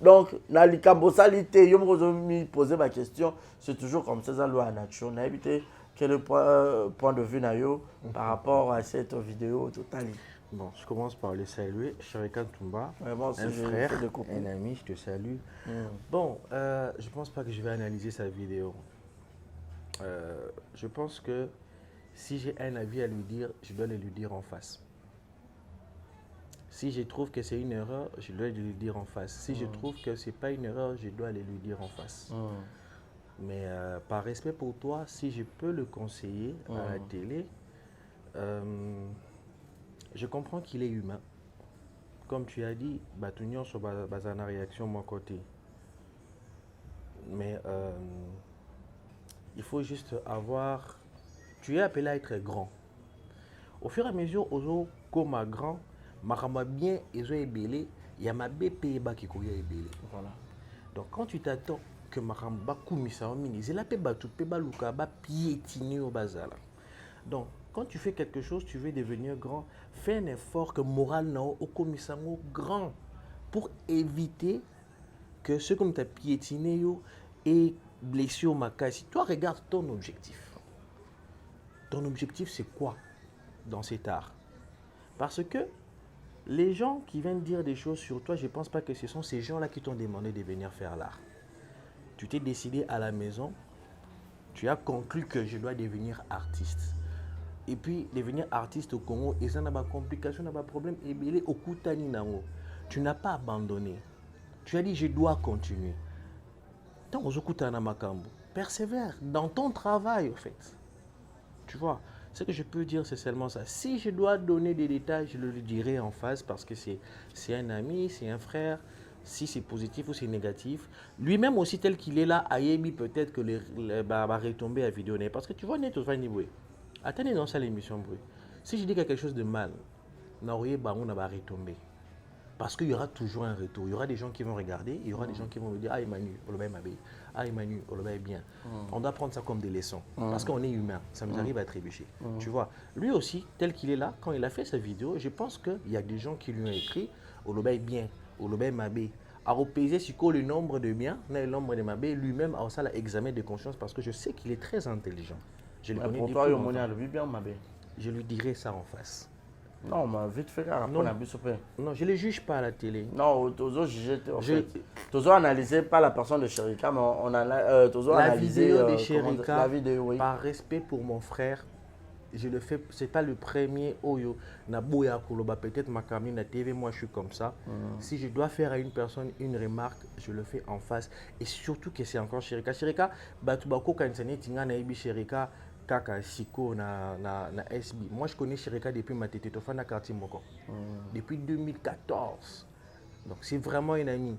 S1: Donc na likambo salité yo me poser ma question, c'est toujours comme ça loi nature. Na éviter quel point de vue na yo par rapport à cette vidéo totale.
S2: Bon, je commence par le saluer, Sherika Toumba,
S1: un
S2: frère, un ami, je te salue. Bon, je pense pas que je vais analyser sa vidéo. Je pense que si j'ai un avis à lui dire, je dois le lui dire en face. Si je trouve que c'est une erreur, je dois le lui dire en face. Si je trouve que ce n'est pas une erreur, je dois le lui dire en face. Mais par respect pour toi, si je peux le conseiller à la télé, je comprends qu'il est humain. Comme tu as dit, Batunion sur Bazana réaction de mon côté. Mais il faut juste avoir... Tu es appelé à être grand. Au fur et à mesure, aux comme grand, ma bien ils ont ébélé, il y a ma BP qui couille ébélé. Voilà. Donc quand tu t'attends que ma ramba koumisa en mini, c'est la péba tout péba luka ba piétiner au bazar. Donc quand tu fais quelque chose, tu veux devenir grand, fais un effort que moral non au commissaire grand pour éviter que ce comme tu as piétiné yo et blessé au macasse. Si toi regarde ton objectif. Ton objectif, c'est quoi dans cet art? Parce que les gens qui viennent dire des choses sur toi, je ne pense pas que ce sont ces gens-là qui t'ont demandé de venir faire l'art. Tu t'es décidé à la maison, tu as conclu que je dois devenir artiste. Et puis, devenir artiste au Congo, et ça n'a pas de complication, n'a pas de problème, et bien, au Koutani Nango, tu n'as pas abandonné. Tu as dit, je dois continuer. Tant aux Koutana Makambo, persévère dans ton travail, au fait. Tu vois, ce que je peux dire, c'est seulement ça. Si je dois donner des détails, je le dirai en face parce que c'est un ami, c'est un frère. Si c'est positif ou c'est négatif. Lui-même aussi, tel qu'il est là, Ayebi, peut-être que va retomber à vidéo. Parce que tu vois, net au niveau. Attendez dans ça l'émission bruit. Si je dis quelque chose de mal, on va retomber. Parce qu'il y aura toujours un retour. Il y aura des gens qui vont regarder, il y aura des gens qui vont me dire « Ah, Emmanuel, ah, Emmanuel, bien ». On doit prendre ça comme des leçons. Parce qu'on est humain, ça nous arrive à trébucher. Tu vois, lui aussi, tel qu'il est là, quand il a fait sa vidéo, je pense qu'il y a des gens qui lui ont écrit « Olobay bien, Olobay mabé ». À repéser sur le nombre de biens, le nombre de mabé, lui-même a ça l'examen de conscience parce que je sais qu'il est très intelligent. Je le connais
S1: pour toi, je
S2: lui dirai ça en face.
S1: Non, mais vite fait,
S2: non, je ne les juge pas à la télé.
S1: Non, Tozo juge, en fait. Tozo analysé pas la personne de Sherika, mais on a Tozo analysé
S2: vidéo de Sherika,
S1: la vidéo, oui.
S2: Par respect pour mon frère, je le fais, c'est pas le premier Oyo. Naboya Koloba, peut-être ma caméra na TV, moi je suis comme ça. Si je dois faire à une personne une remarque, je le fais en face. Et surtout que c'est encore Sherika. Sherika, Batubako Kansani Tinga Naibi Sherika. Kaka Siko na SB. Moi je connais Sherika depuis ma tête au na quartier Moko. Depuis 2014. Donc c'est vraiment un ami.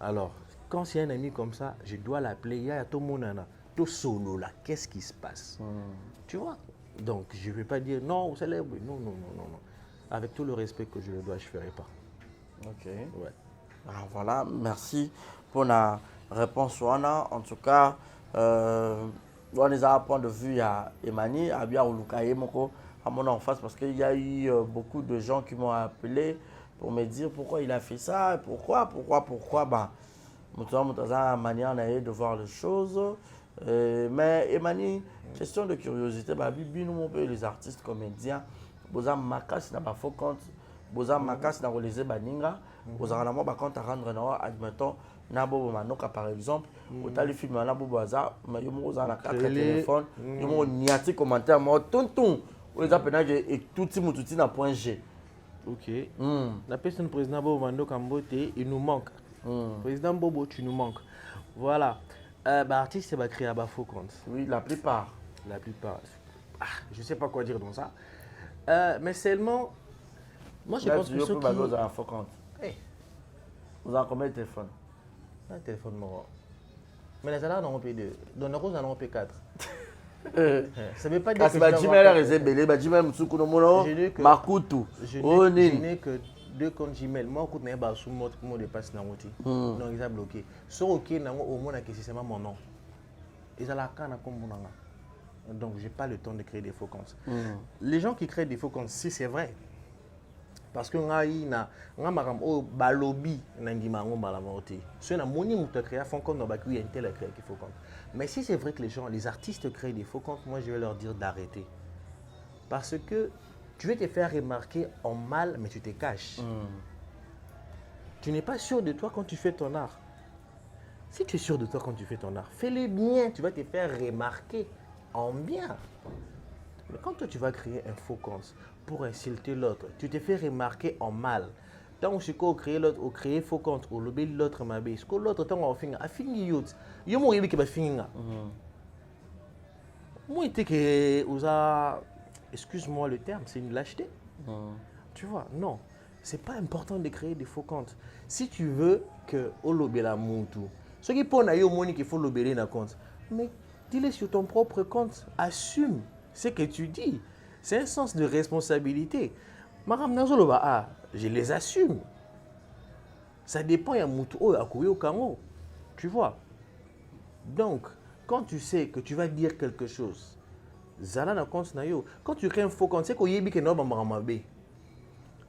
S2: Alors, quand c'est un ami comme ça, je dois l'appeler. Il y a tout le monde tout solo là. Qu'est-ce qui se passe? Tu vois? Donc je ne vais pas dire non, vous savez, non. Avec tout le respect que je le dois, je ne ferai pas.
S1: Ok.
S2: Ouais.
S1: Alors voilà, merci pour la réponse. En tout cas, on les a un point de vue à Emani, à bien Olukaye Moko, à mon en face, parce qu'il y a eu beaucoup de gens qui m'ont appelé pour me dire pourquoi il a fait ça, pourquoi. Bah, une manière de voir les choses. Mais Emani, question de curiosité, bah, les artistes comédiens, Boza Makas n'a pas faux compte, Boza Makas n'a pas les baninga, Boza n'a pas compte à rendre, admettons. Nabo Manoka par exemple, au tali film Nabo Baza, mais il y a un téléphone, il y a un commentaire, moi tonton, ou les appels et tout le monde na point G.
S2: Ok. La personne président Bobo Mando Kambote, il nous manque. Président Bobo, tu nous manques. Voilà. Artiste, c'est créé à faux compte.
S1: Oui, la plupart.
S2: Je ne sais pas quoi dire dans ça. Mais seulement, moi je pense que ceux qui...
S1: un faux compte. Vous avez combien de téléphones?
S2: Un téléphone mort. Mais les salaires n'ont pas 2. Dans le rose, on en a 4. Ça veut pas dire que je n'ai que 2 comptes Gmail. Moi, quand je suis sous mot de passe, non, ils sont bloqués. Sur OK, au moins, c'est mon nom. Ils ont la canne comme mon nom. Donc, je n'ai pas le temps de créer des faux comptes. Les gens qui créent des faux comptes, si c'est vrai. Parce que balobi mais si c'est vrai que les artistes créent des faux comptes, moi je vais leur dire d'arrêter. Parce que tu veux te faire remarquer en mal, mais tu te caches. Tu n'es pas sûr de toi quand tu fais ton art. Si tu es sûr de toi quand tu fais ton art, fais-le bien, tu vas te faire remarquer en bien. Mais quand toi tu vas créer un faux compte pour insulter l'autre, tu te fais remarquer en mal. Tant que tu crées l'autre, ou créer faux compte, ou lobby l'autre ma base, que l'autre tant on finit, a fini youth. Yo mo yebi ke ba finir. Moi était que excuse-moi le terme, c'est une lâcheté. Tu vois, non, c'est pas important de créer des faux comptes. Si tu veux que au lobby la moutou, ce qui pone yo moni qu'il faut lobby na compte, mais dis-le sur ton propre compte, assume ce que tu dis. C'est un sens de responsabilité. Je les assume. Ça dépend, il y a Moutou à Kouyo Kango. Tu vois. Donc, quand tu sais que tu vas dire quelque chose, Zala na compte na yo. Quand tu crées un faux compte, c'est que yebi ke no ba maramabe.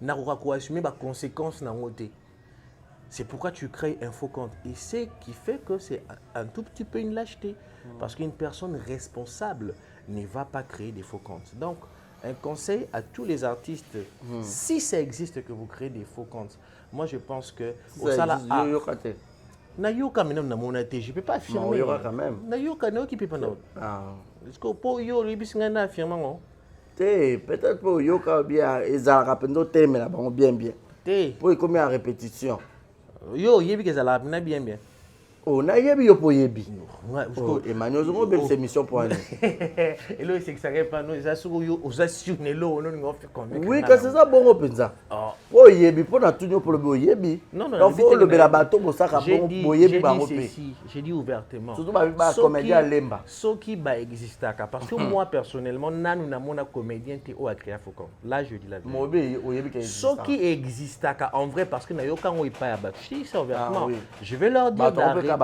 S2: Na ko assumer ba conséquences na ngote. C'est pourquoi tu crées un faux compte. Et c'est qui fait que c'est un tout petit peu une lâcheté. Parce qu'une personne responsable ne va pas créer des faux comptes. Donc, un conseil à tous les artistes, si ça existe que vous créez des faux comptes, moi je pense que au Sala A, Nayoka maintenant na monaté, je peux pas affirmer.
S1: Nayoka quand même.
S2: Nayoka no qui peut pas non. Est-ce que pour yo libisanga na affirmer non?
S1: Peut-être pour yoka bien ezala pendo thème là bon bien. Pour comme en répétition.
S2: Yo yebi que ça la bien.
S1: Oh, na yebi yo po yebi. Emmanuel Zongo belle émission pour aller.
S2: Et là c'est que ça répond nous ça sur yo aux assurer là on nous fait convaincre.
S1: Oui, que c'est ça bon openza. Oh yebi pour na tout pour le yebi.
S2: Non,
S1: faut le bela bateau pour ça bon yebi ba opé.
S2: J'ai dit ouvertement.
S1: Surtout ba comédien lemba.
S2: Ce qui va exister parce que moi personnellement nanu na mona comédien té o a créé faucon. Là je dis la vérité.
S1: Mobe o yebi
S2: ce qui existe en vrai parce que na yo kan o ipa ya ba. Je dis ça ouvertement. Je vais leur dire d'arrêter.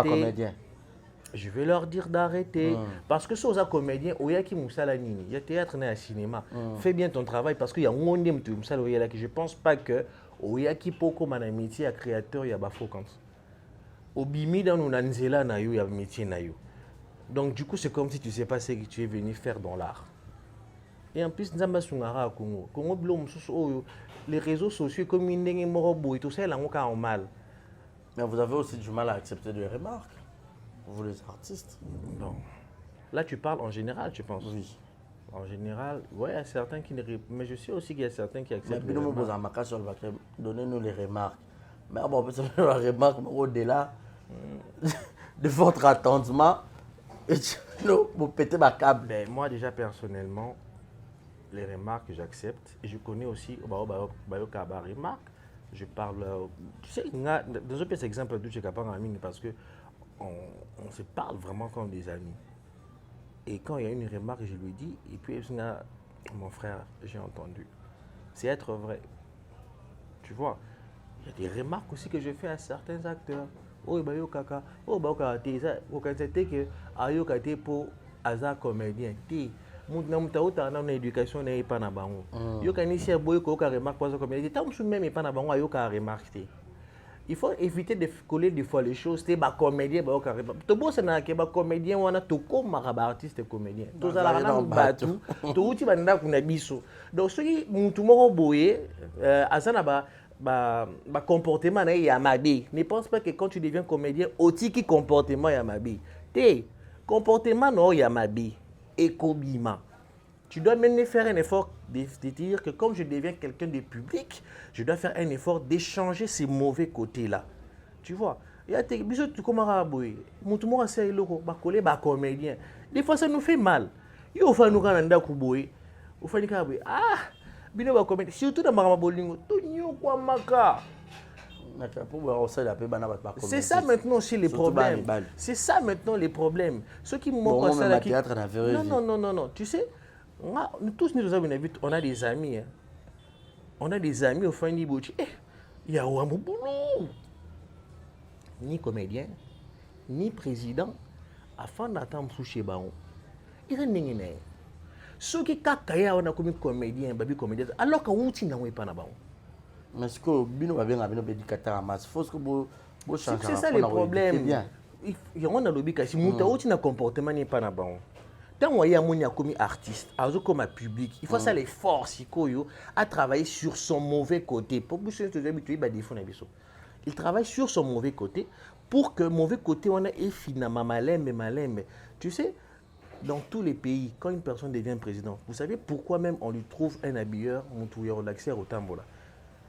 S2: Je vais leur dire d'arrêter. Parce que si vous êtes comédien, il y a qui moussala nini, il y a théâtre, il y a cinéma. Fais bien ton travail parce qu'il y a un monde qui moussala là que je pense pas que il y a qui pour comme un métier à créateur, il y a pas faux compte. Au bimi dans nous nanzela na yo, il y a métier na yo. Donc du coup, c'est comme si tu sais pas ce que tu es venu faire dans l'art. Et en plus, nzamba sungara à Congo. Congo blom les réseaux sociaux comme ndenge morobo et tout ça là on a mal.
S1: Mais vous avez aussi du mal à accepter des remarques. Vous les artistes.
S2: Non. Là, tu parles en général, tu penses?
S1: Oui.
S2: En général, oui, il y a certains qui ne... Mais je sais aussi qu'il y a certains qui acceptent
S1: les
S2: remarques.
S1: Mais donnez-nous les remarques. Mais bon, peut-être la remarque au-delà de votre attendement. Et vous pétez ma câble.
S2: Ben, moi, déjà, personnellement, les remarques, j'accepte. Et je connais aussi... remarques. Je parle... Tu sais, dans un petit exemple, je suis capable de parce que on se parle vraiment comme des amis. Et quand il y a une remarque, je lui dis, et puis mon frère, j'ai entendu. C'est être vrai. Tu vois, il y a des remarques aussi que je fais à certains acteurs. Oh, bah yo kaka, oh bah kaka, ça, au cas que ayo kate pour hasard comédien. Mon na éducation n'est pas na bango. Yo kanisi boy ko ka remarque pas comédien. Tant que même pas na bango ayo ka remarque. Il faut éviter de coller des fois les choses. Tu es comédien, tu es comédien, tu es artiste comédien. Tu es un bateau, tu es un biso. Donc, ce qui est comportement, ne pense pas que quand tu deviens comédien, aussi qui comportement yamabi. Comportement non yamabi. Écobima. Tu dois même faire un effort de dire que comme je deviens quelqu'un de public, je dois faire un effort d'échanger ces mauvais côtés-là. Tu vois, il y a des bisous tu commences à boire. Mon tout monde c'est le comédien. Des fois ça nous fait mal. Il faut nous rendre kuboy. Il faut nous dire bino ba comédien. Surtout dans ma bolingo, tout nyo kwa maka. C'est ça maintenant aussi les problèmes. C'est ça maintenant les problèmes. Ceux qui manquent ça là. Non. Tu sais, nous tous nous avons vu, on a des amis. Hein. On a des amis au fin du bouche. Il y a un boulot. Ni comédien, ni président, afin d'attendre chez Baon. Il y a ceux qui kakaya on a comme comédien, baby comédien, alors qu'on outil n'a pas na Baon.
S1: Mais ce que Bino va bien avec l'éducateur à masse, faut que
S2: c'est ça le problème. Il y a un lobby qui si un comportement n'est pas na Baon. Tant qu'on y a un comme artiste, comme public, il faut ça les forces à travailler sur son mauvais côté. Pour que vous habitués à défendre. Il travaille sur son mauvais côté pour que mauvais côté on a finalement malin. Tu sais, dans tous les pays, quand une personne devient président, vous savez pourquoi même on lui trouve un habilleur, montouilleur, l'accès au tambola.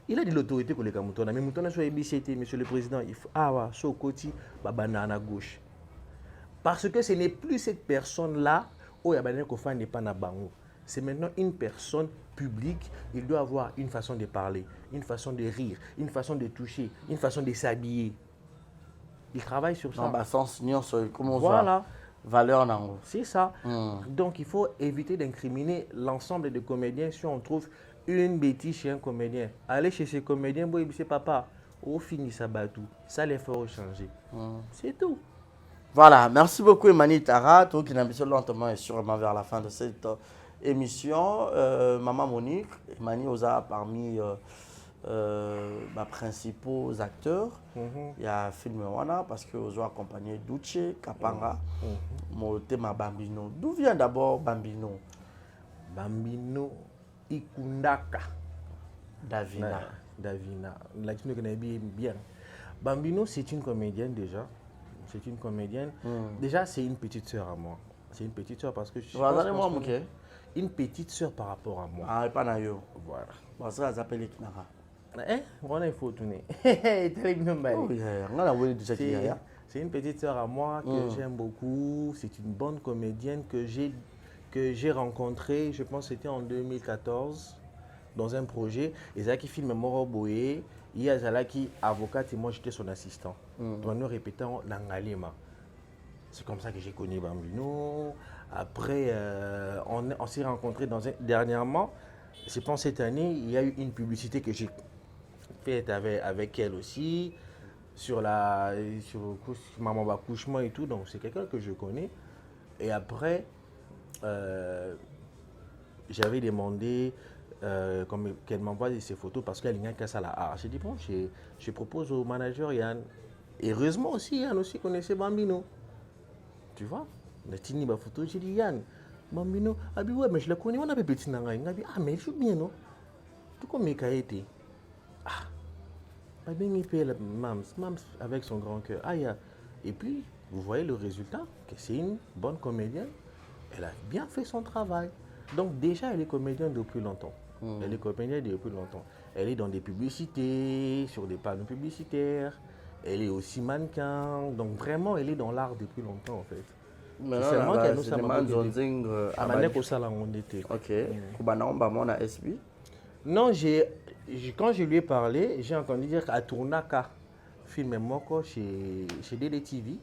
S2: Il a de l'autorité pour les Kamoutona, mais Moutona soit BCT, monsieur le président, il faut so côté, banana gauche. Parce que ce n'est plus cette personne-là où il n'est pas na bango. C'est maintenant une personne publique, il doit avoir une façon de parler, une façon de rire, une façon de toucher, une façon de s'habiller. Il travaille sur ça.
S1: Voilà. Valeur nango.
S2: C'est ça. Donc il faut éviter d'incriminer l'ensemble des comédiens si on trouve une bêtise chez un comédien. Aller chez ce comédien, c'est papa, au fini ça bat tout. Ça les fait changer. C'est tout.
S1: Voilà, merci beaucoup Emmanuel Tara, toi qui n'as lentement et sûrement vers la fin de cette émission. Maman Monique, Emmanuel Oza parmi mes principaux acteurs. Il y a film Wana parce que Oza accompagné Duce, Kapanga, Motema Bambino. D'où vient d'abord Bambino?
S2: Bambino Ikundaka.
S1: Davina.
S2: La tu connais bien. Bambino, c'est une comédienne déjà. C'est une comédienne. Déjà, c'est une petite sœur à moi. C'est une petite sœur parce que je suis une petite sœur par rapport à moi.
S1: Ah, pas nayo.
S2: Voilà.
S1: Bon, ça s'appelle Kinara.
S2: On il faut tourner. C'est une petite sœur à moi que j'aime beaucoup. C'est une bonne comédienne que j'ai rencontrée, je pense que c'était en 2014, dans un projet. Et ça qui filme Moro Boye. Il y a Zalaki, avocate, et moi j'étais son assistant. Nous répétons l'angalima. C'est comme ça que j'ai connu Bambino. Après, on s'est rencontrés dernièrement. Je pense cette année, il y a eu une publicité que j'ai faite avec elle aussi, sur maman accouchement et tout. Donc c'est quelqu'un que je connais. Et après, j'avais demandé qu'elle m'envoie ses photos parce qu'elle n'y a qu'à ça là. J'ai dit bon, je propose au manager Yann. Et heureusement aussi, Yann aussi connaissait Bambino. Tu vois, la tini ma photo, j'ai dit Yann, Bambino, ah oui, ouais, mais je la connais, on a petit nanga. Il a dit ah mais je suis bien non. Tout comme mes été. Ah, pas bien il paye la mams avec son grand cœur. Ah ya. Et puis vous voyez le résultat, que c'est une bonne comédienne. Elle a bien fait son travail. Donc déjà elle est comédienne depuis longtemps. Elle est comédienne depuis longtemps. Elle est dans des publicités, sur des panneaux publicitaires. Elle est aussi mannequin. Donc vraiment, elle est dans l'art depuis longtemps en fait.
S1: C'est seulement qu'elle nous a Ok. Kubana SB.
S2: Non, quand je lui ai parlé, j'ai entendu dire qu'à Tournaka, film Moko chez DDTV.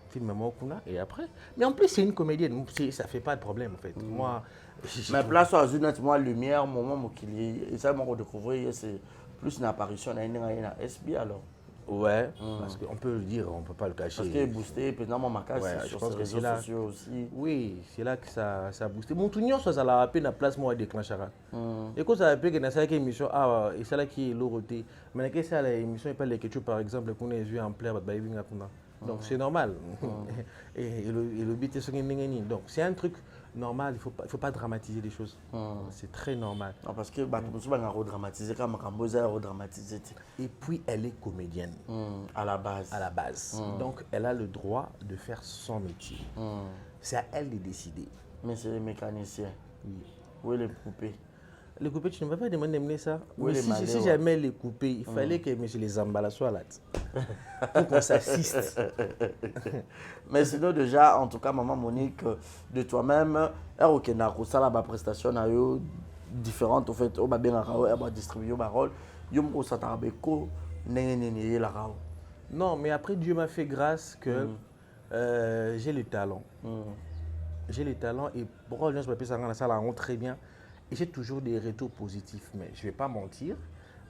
S2: Film Mokuna et après. Mais en plus, c'est une comédienne. Ça ne fait pas de problème en fait. Moi,
S1: mais place à moi lumière, moment et ça m'a redécouvert, c'est plus une apparition dans SB alors.
S2: Ouais, parce qu'on peut le dire, on ne peut pas le cacher.
S1: Parce qu'il est boosté, maintenant ma case sur les réseaux sociaux aussi.
S2: Oui, c'est là que ça a boosté. Mon tournoi, ça a la peine à place moi déclencher. Et quand ça a pu que dans cette émission, et c'est là qui est l'aureté. Mais quand ça l'émission, il parle que tu par exemple, qu'on est vu en plein, donc c'est normal. Et le but est ce qu'il y a. Donc c'est un truc normal, il ne faut pas dramatiser les choses. C'est très normal.
S1: Non, parce que tu vas redramatiser comme redramatiser.
S2: Et puis elle est comédienne.
S1: À la base.
S2: À la base. Donc elle a le droit de faire son métier. C'est à elle de décider.
S1: Mais c'est les mécaniciens.
S2: Oui.
S1: Où est les poupées?
S2: Les coupés, tu ne vas pas demander ça.
S1: Oui,
S2: si jamais les coupés, il fallait que M. les emballe soit là. Pour qu'on s'assiste.
S1: Mais sinon, déjà, en tout cas, maman Monique, de toi-même, ok, ça la prestation différente, en fait, on va bien distribuer ma rôle. Yom ko satabeko,
S2: Non, mais après, Dieu m'a fait grâce que j'ai le talent. J'ai le talent et pourquoi les gens se ça dans la salle très bien. Et j'ai toujours des retours positifs. Mais je ne vais pas mentir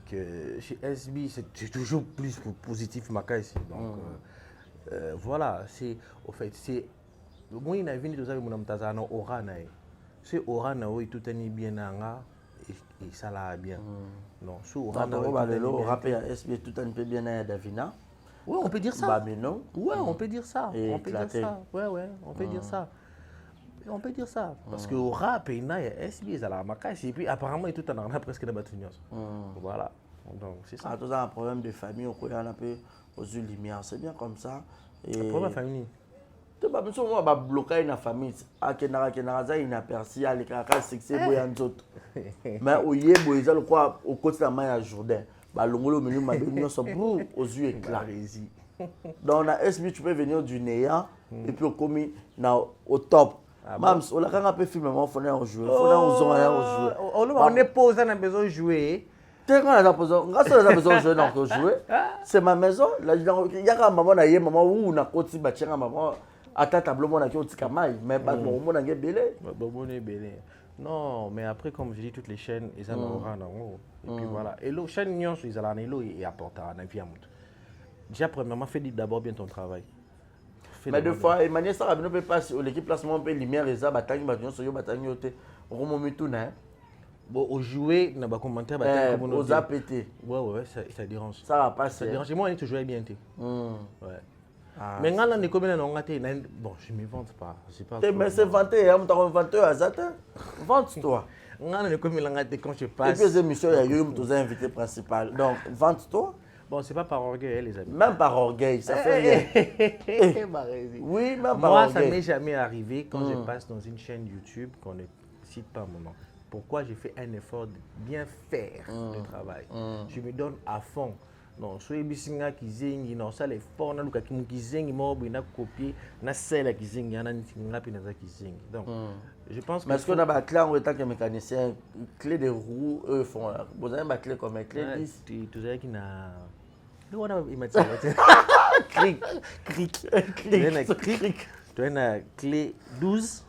S2: que chez SB, c'est toujours plus positif que ici. Donc, voilà, c'est au fait, c'est. Moi, il y a une chose qui est aura. C'est aura, tout est bien et ça l'a bien. Non, c'est aura.
S1: Aura, SB, tout est bien Davina.
S2: Oui, on peut dire ça. Ouais, on peut dire ça. On peut dire ça. Ouais, on peut dire ça. On peut dire ça. Parce que au rap, il y a SB, ça la macasse. Et puis apparemment, tout en a presque des bâtiments. Voilà. Donc, c'est ça.
S1: Tout un problème de famille, on a un peu aux yeux lumière. C'est bien comme ça.
S2: Et pour ma famille.
S1: Tu vas me bloquer une famille. À Kenaraza, il n'a perçu à l'écart, c'est que c'est boyan d'autres. Mais au Yébo, ils ont quoi au côté de la main à Jourdain. L'ongolo menu m'a donné son bout aux yeux éclats. Donc, on a SB, tu peux venir du néant et puis au top. Mams, on a quand même filmé, on a joué.
S2: On est posé, on a besoin de jouer.
S1: C'est ma maison. Il y a un maman où on a côté bâtir un maman à ta tableau, on a qui au mais pas mon a belé.
S2: Non, mais après, comme je dis, toutes les chaînes, ils ont un rang. Et puis voilà. Et l'autre chaîne, ils ont un élo et apportent un avis à moi. Déjà, premièrement, fais d'abord bien ton travail.
S1: Mais deux fois, Emmanuel Sarabino ne peut pas, l'équipe placement, on peut lumière, les arbres, bataille, bataille, on remonte tout, hein.
S2: Bon, au jouer, on va commenter,
S1: aux APT.
S2: Ouais, ça dérange.
S1: Ça va passer.
S2: Ça dérange. Moi, on est toujours bien. Ouais. Mais quand on est comme on a bon, je ne me vante pas.
S1: Mais c'est vanté, on t'a inventé à Zata. Vante-toi.
S2: On est comme on a quand je passe.
S1: Et puis, les émissions, il y a eu tous les invités principaux. Donc, vante-toi.
S2: Bon, c'est pas par orgueil, les amis.
S1: Même par orgueil, ça fait rien. Oui, même par orgueil.
S2: Moi, ça ne m'est jamais arrivé quand je passe dans une chaîne YouTube qu'on ne cite pas mon nom. Pourquoi j'ai fait un effort de bien faire le travail. Je me donne à fond. Non, soit bisinga kizengi, non, ça les forts, na luka kizengi, moi, na copier, na celle kizengi, na n'tinga pinaza kizengi. Donc, je pense que.
S1: Mais est-ce qu'on a ma clé en tant que mécanicien, clé de roue, eux font. Vous avez ma clé comme clé 10.
S2: Tu sais qu'il n'a. Nous, on a imagé. Cric. Tu as une clé 12.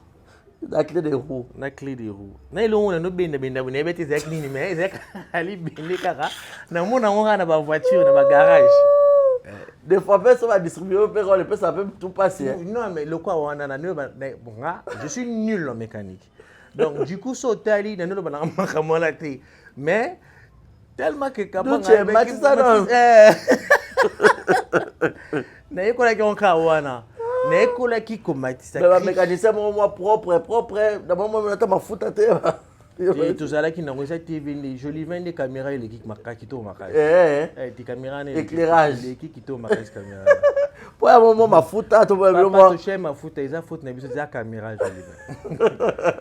S1: La clé de roue.
S2: La clé de roue. Na ilo on a no benda vous n'avez pas des ni mais c'est ali bende kaka. Na mon on a na voiture na garage.
S1: Des fois personne va distribuer le peut ça peut tout passer.
S2: Non mais le quoi on a na bon je suis nul en mécanique. Donc du coup sautali na no ba na kamala té. Mais tellement que
S1: kabanga. Tu es match ça non.
S2: Na yeko la ki on ka wana. N'écoute qui commente ça.
S1: Le mécanicien moi propre. D'abord moi je m'en fous tâter.
S2: Et tout ça là qui n'a pas été vendu. Je lui vends des caméras et les qui marquent qui tournent marquent. Des caméras
S1: éclairage.
S2: Les qui tournent marquent caméra.
S1: Pour un moment ma faute à toi
S2: le moi. Toucher ma faute, ils a faute n'a besoin de caméra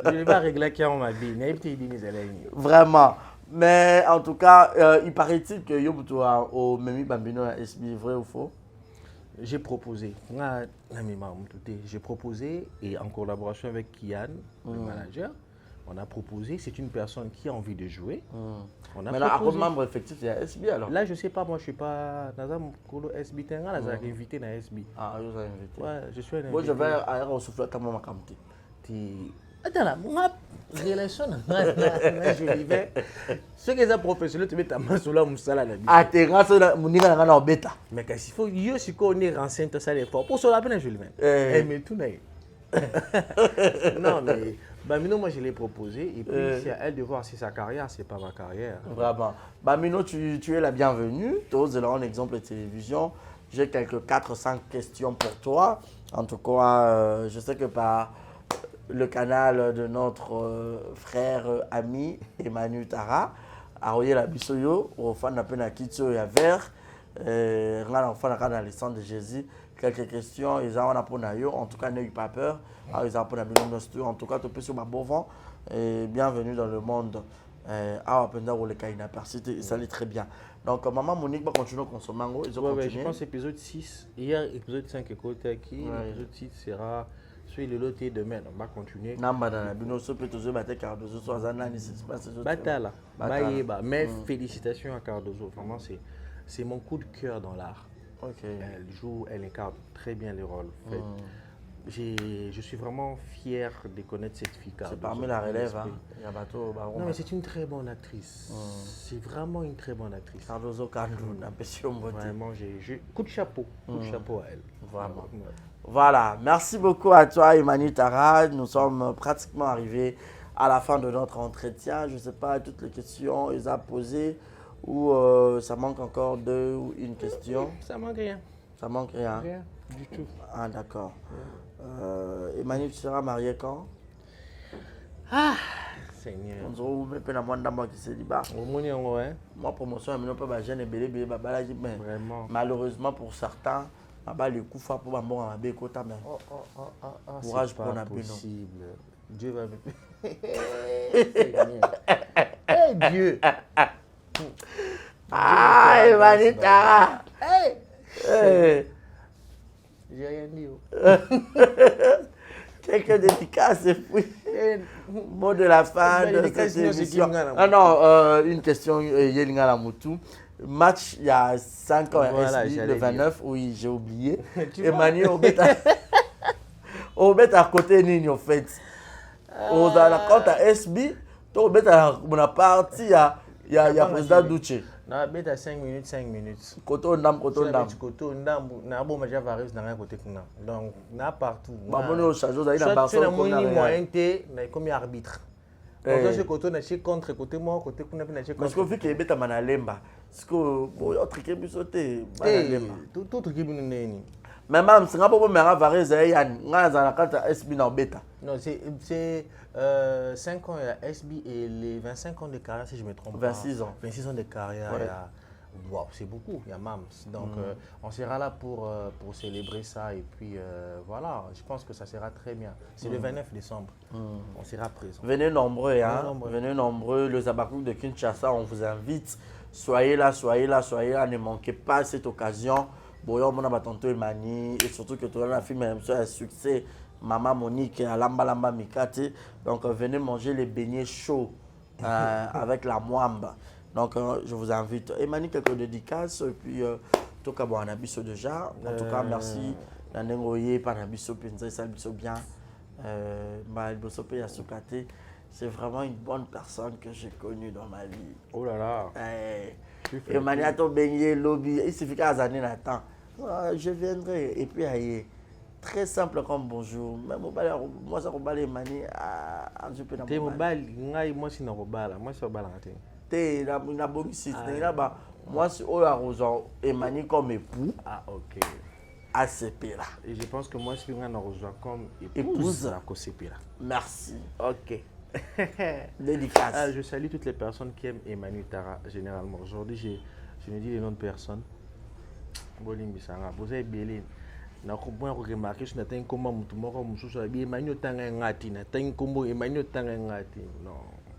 S2: je vais pas régler qui en ma vie. N'a pas dit mes élèves.
S1: Vraiment. Mais en tout cas, il paraît-il que Yobuto au Memi Bambino SB vrai ou faux?
S2: J'ai proposé, j'ai proposé et en collaboration avec Kian, le manager, on a proposé, c'est une personne qui a envie de jouer.
S1: Mais là, à membre effectif, il y a SB alors?
S2: Là, je ne sais pas, moi je ne suis pas dans SB, tu as invité dans SB.
S1: Ah, je vous ai invité.
S2: Ouais, je suis un invité.
S1: Moi, je vais aller au souffle à mon camp.
S2: Attends là, ma relation, je vivais. Ce qui est professionnel, tu mets ta main sur la moussala.
S1: Ah, tu es renseigné dans bêta.
S2: Mais il faut qu'on est renseigné tout ça l'effort. Pour cela, je le mets. Mais tout n'est. Non, mais Bamino, moi je l'ai proposé. Et puis, c'est à elle de voir si sa carrière, c'est pas ma carrière.
S1: Vraiment. Bamino, tu es la bienvenue. Tu es un exemple de télévision. J'ai quelques 4-5 questions pour toi. En tout cas, je sais que par le canal de notre frère, ami Emmanuel Tara, Aroye la Bissoyo, au fan de la Kitso et à Vert, dans les centres de Jésus. Quelques questions, ils ont pour nayo. En tout cas, n'ayez pas peur. Ils ont pour en tout cas, tu peux sur ma bon vent. Bienvenue dans le monde. Ça allait très bien. Donc, maman Monique va continuer à consommer.
S2: Je pense épisode 6. Hier, épisode 5 est côté acquis. L'épisode 6 sera. Sur le loté demain, on va continuer. Mais félicitations à Cardozo. Vraiment, c'est mon coup de cœur dans l'art.
S1: Ok.
S2: Elle incarne très bien les rôles. En fait. Je suis vraiment fier de connaître cette fille.
S1: C'est parmi la relève, hein. Il y a bateau,
S2: non, mais c'est une très bonne actrice. C'est vraiment une très bonne actrice.
S1: Cardozo Kandou,
S2: vraiment, coup de chapeau. Coup de chapeau à elle.
S1: Vraiment. Voilà, merci beaucoup à toi, Emmanuel Tara. Nous sommes pratiquement arrivés à la fin de notre entretien. Je ne sais pas, toutes les questions, ils ont posées ou ça manque encore 2 ou une question.
S2: Ça manque rien.
S1: Ça manque rien.
S2: Rien du tout.
S1: Ah, d'accord. Emmanuel, tu seras marié quand?
S2: Ah, Seigneur.
S1: On se retrouve maintenant moi dans moi qui se dit bah. Moi promotion je ne peux pas jeune belé
S2: vraiment.
S1: Malheureusement pour certains, les coups fa pour bon à bekota mais. Courage pour na
S2: possible. Dieu va Hey Dieu.
S1: Ah, Emmanuel Tara. Hey.
S2: J'ai rien dit.
S1: Quelques dédicaces et puis mot de la fin de cette émission. Ah non, une question, Yelinga Lamoutou. Match il y a 5 ans, voilà, le 29, oui, j'ai oublié. Emmanuel, on met à côté Nini, en fait. On a la compte à SB, on met à la partie, il y a président Douche.
S2: Non, mais à 5 minutes.
S1: Koto ndam.
S2: Koto ndam, na bon maja varis na côté kuna. Donc na partout.
S1: Mamono au chajo za ina Barcelone.
S2: Soit na moni moyen té na comme arbitre. Donc ce côté na chez contre côté moi côté kuna na chez contre.
S1: Parce que vu que beta manalemba. Parce que bon autre qui bi sauter manalemba.
S2: Tout autre qui bi neni.
S1: Mais même si ngabo mera varis za yan ngaza na kata SB na beta.
S2: Non, c'est 5 ans à SB et les 25 ans de carrière, si je ne me trompe
S1: 26
S2: pas.
S1: ans.
S2: 26 ans de carrière, ouais. Wow, c'est beaucoup, il y a MAMS. Donc, on sera là pour célébrer ça. Et puis, voilà, je pense que ça sera très bien. C'est le 29 décembre. On sera présent.
S1: Venez nombreux, hein. Venez nombreux. Le Zabakouk de Kinshasa, on vous invite. Soyez là. Ne manquez pas cette occasion. Boyon, mon abatanto Emani. Et surtout que tout le monde a fait un succès. Maman Monique à Lamba Mikate. Donc venez manger les beignets chauds avec la moamba. Donc je vous invite. Emmanuel, quelques dédicaces. Et puis Toka Boanabiso déjà. En tout cas, merci. Nanengoye, Panabiso, Pinza, Salbiso bien. C'est vraiment une bonne personne que j'ai connue dans ma vie.
S2: Oh là là.
S1: Emmanuel, ton beignet, lobby. Il suffit qu'à Zané Nathan. Je viendrai. Et puis aïe. Très simple comme bonjour. Même moi, ça va Emmanuel. Je peux
S2: t'es mobile, moi, c'est mobile. Moi, c'est mobile.
S1: T'es na bomicide. Moi, c'est Emmanuel comme époux.
S2: Ah, ok.
S1: ACP là.
S2: Et je pense que moi, je suis comme épouse à CP là.
S1: Merci.
S2: Ok.
S1: Dédicace.
S2: Je salue toutes les personnes qui aiment Emmanuel Tara généralement. Aujourd'hui, je me dis les noms de personnes. Bolimbi Sanga, vous avez Bélin. Je remarqué que je comment Emmanuel Tanga ngati na tango Emmanuel Tanga ngati. Non.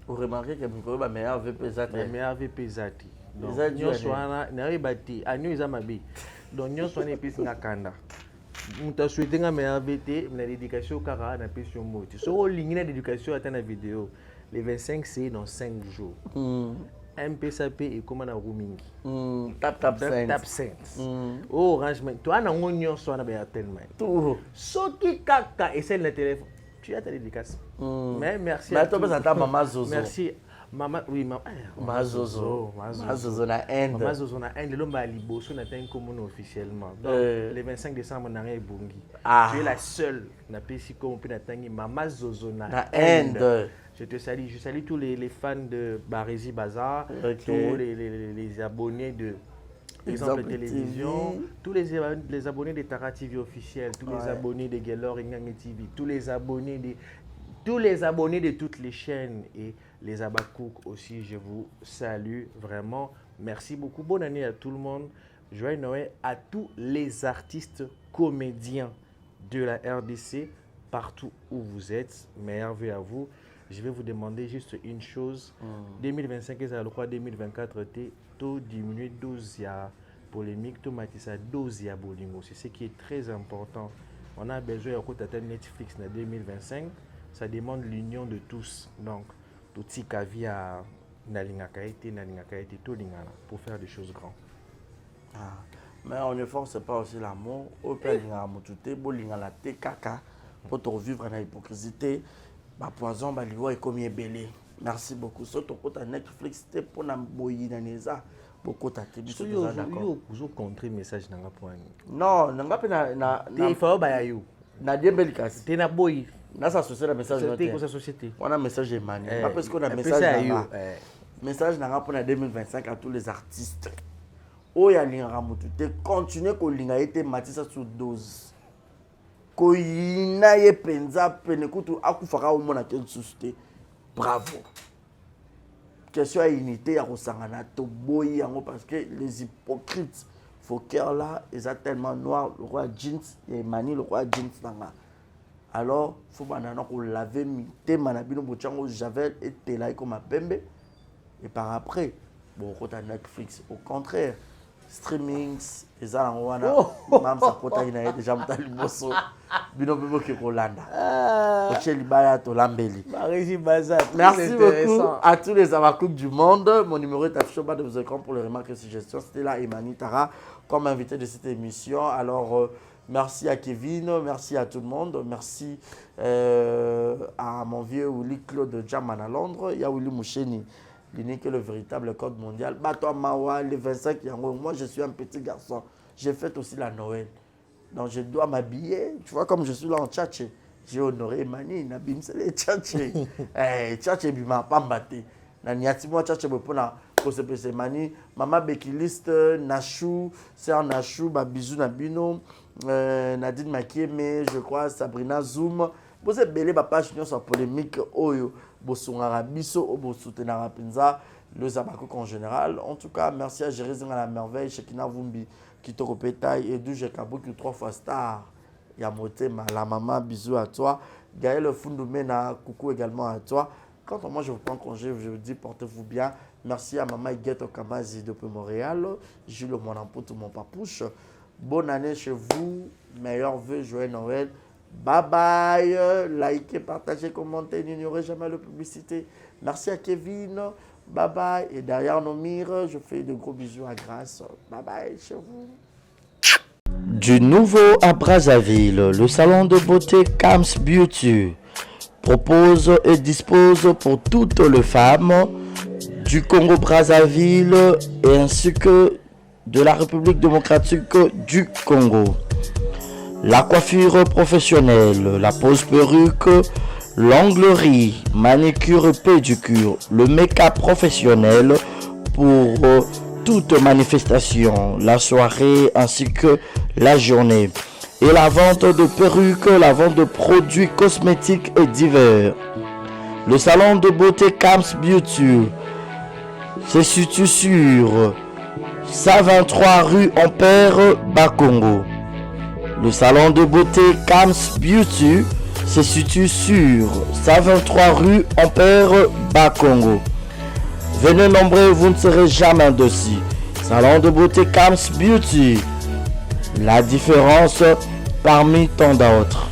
S1: Vous remarquez que vous avez meilleur VP Zati.
S2: Meilleur VP Zati. Donc nous soana na ribati anyo izamabi. Donc nous soana episi ngakanda. Muta souhaiter nga meilleur VT na l'éducation kara na pesi moti. So ligne na l'éducation atteint la vidéo. Les 25 c'est dans 5 jours. MPSAP et comment na roaming.
S1: Tap
S2: 5. Oh rangement. Toi na ngonyo so na ba tellement.
S1: Tout.
S2: Soki kaka et celle le téléphone. Tu as ta dédicace. Mais merci.
S1: Mais toi ça ta maman Zozo.
S2: Merci. Maman oui
S1: maman Zozo. Maman Zozo na Inde.
S2: Maman Zozo na Inde lomba liboso na ten comme officiellement. Donc le 25 décembre na ebongi. Tu es la seule na pesi comme pe na tangi Maman Zozo na Inde. Je salue tous les fans de Barési Bazar, tous les abonnés de Exemple Télévision, tous les abonnés de Tara TV officiel, tous les abonnés de Gelor Ingang TV, tous les abonnés de toutes les chaînes et les Abakouk aussi, je vous salue vraiment. Merci beaucoup. Bonne année à tout le monde. Joyeux Noël à tous les artistes comédiens de la RDC, partout où vous êtes. Meilleurs vœux à vous. Je vais vous demander juste une chose. 2025 et 2024, tout diminue 12 ya polémique, tout matissa 12 ya bolingo. C'est ce qui est très important. On a besoin de Netflix en 2025. Ça demande l'union de tous. Donc, tout ce qui via pour faire des choses grandes.
S1: Mais en effort, c'est pas aussi l'amour. Au père, il y a un moutouté, il y a la té caca. Pour te revivre dans l'hypocrisie, bah poison, bah liwa est comme belé. Merci beaucoup. Surtout quand Netflix, c'était pour la boyer dans les arts. Beaucoup ta télé, c'est d'accord.
S2: Vous avez contré message dans la poigne.
S1: Non, n'anga pe na
S2: Il faut ba yo.
S1: na dembelikas.
S2: T'es na boy.
S1: Na ça société message.
S2: C'était quoi sa société?
S1: On a message de mani. Pas parce qu'on a message là. Message n'anga pour 2025 à tous les artistes. Oh ya linga mutute continuer ko linga ete matisa sous dose. Ko yina ye penza pene kutu akufaka o mona ken susté. Bravo. Question à unité ya kosangana to boy yango parce que les hypocrites faut cœur là ils sont tellement noir le roi jeans et mani le roi jeans nanga. Alors faut banana ko laver mi te manabino bochango javel et tela comme ma pembe et par après bon côté Netflix au contraire streamings eza en wana mam sa kota ina déjà mutali boso bino bebo ki kolanda ocheli baya to lambeli merci beaucoup à tous les avacook du monde. Mon numéro est affiché au bas de vos écrans pour les remarques et suggestions. C'était là Emani Tara comme invité de cette émission. Alors merci à Kevin, merci à tout le monde, merci à mon vieux Willy Claude Jaman à Londres, il y a Willy Moucheni. L'unique est le véritable code mondial. Bato Mawa, le 25 yango. Moi, je suis un petit garçon. J'ai fait aussi la Noël. Donc, je dois m'habiller. Tu vois, comme je suis là en tchatché. J'ai honoré Mani, Nabim, c'est les tchatché. Tchatché, bima, pambate. Naniati, moi, tchatché, bopona, kosepese Mani. Mama Bekiliste, Nachou, c'est un Nachou, bisous, Nabino. Nadine Makieme, je crois, Sabrina Zoom. Vous êtes belé, ma page, sur polémique, oyo. Bosungara biso obo soutenara pinza le Zabacook en général. En tout cas, merci à Jérémy à la merveille, Shekina Vumbi, Kitoko Pétail et Douche Kabuki 3 fois star. Yamote, la maman, bisous à toi. Gaël Fundoumena, coucou également à toi. Quand moi je vous prends congé, je vous dis portez-vous bien. Merci à maman Iguette Okamazi depuis Montréal, Jules Monampout, mon papouche. Bonne année chez vous, meilleurs vœux, joyeux Noël. Bye bye, likez, partagez, commentez, n'ignorez jamais la publicité. Merci à Kevin, bye bye. Et derrière nos mires, je fais de gros bisous à Grace. Bye bye chez vous. Du nouveau à Brazzaville, le salon de beauté Kams Beauty propose et dispose pour toutes les femmes du Congo-Brazzaville et ainsi que de la République démocratique du Congo. La coiffure professionnelle, la pose perruque, l'onglerie, manicure et pédicure, le make-up professionnel pour toute manifestation, la soirée ainsi que la journée. Et la vente de perruques, la vente de produits cosmétiques et divers. Le salon de beauté Kams Beauty se situe sur 123 rue Ampère, Bakongo. Le salon de beauté Kams Beauty se situe sur 123 rue Ampère, Bakongo. Venez nombreux, vous ne serez jamais dessus. Salon de beauté Kams Beauty. La différence parmi tant d'autres.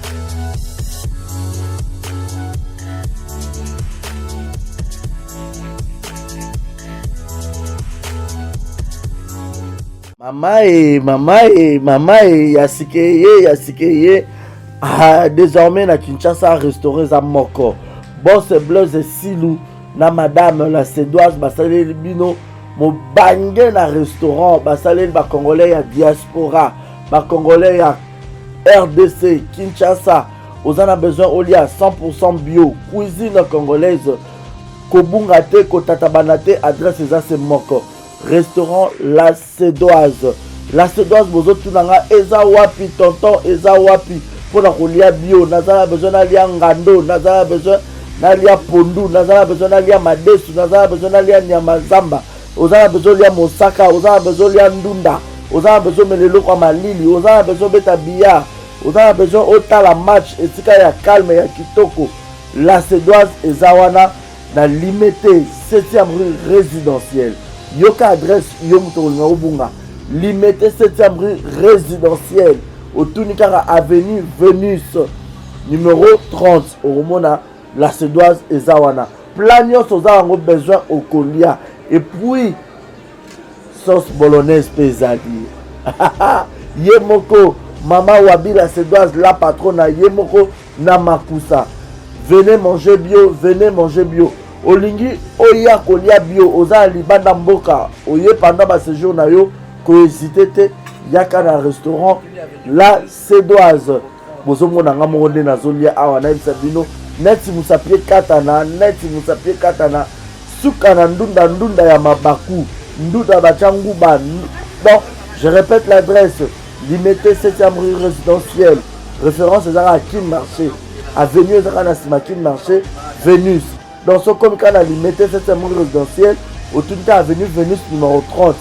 S1: Mama yasikeye désormais na Kinshasa restauré za moko boss Blaise Silou na madame la Sédoise basaleli bino mobange na restaurant basaleli ba congolais ya diaspora ba congolais ya RDC Kinshasa ozana besoin olia 100% bio cuisine congolaise kobunga te kotatabana te adresse eza se moko restaurant La Sédoise. La Sédoise bozo tunanga eza wapi tonton eza wapi pona kolia bio nazala besoin nalia ngando nazala besoin nalia pondu nazala besoin nalia madesu nazala besoin nalia nyama zamba ozala besoin lia mosaka ozala besoin lia ndunda ozala besoin melelo kwa malili ozala besoin beta billard ozala besoin otala match etika ya calme ya kitoko. La Sédoise eza wana na limité 7e rue résidentielle. Yoka adresse Yomtolinga Obunga. Limité 7e rue résidentielle. Au Tunikara avenue Vénus. Numéro 30. Au Romona, La Sédoise et Zawana. Plagnon Soza a besoin au Kolia. Et puis, sauce bolognaise mpe ezali ye moko mama Wabila Sedoise la patronne ye moko na makusa. Venez manger bio, venez manger bio. Olingi oya kolia bio oza libanda mboka oye pendant ba séjour na yo ko hésiter te yaka na restaurant la Sedoise. Bozo mona nga mo nde nazolia awa na bisabino neti musapie katana suka na ndunda ya mabaku ndunda bachangu ba. Non, je répète l'adresse. Limité 7e rue résidentielle. Référence à Kin Marché. Avenue Zanasima Kin Marché. Vénus. Dans ce comme quand on a limité 7e rue résidentielle. Au tout cas, avenue Vénus numéro 30.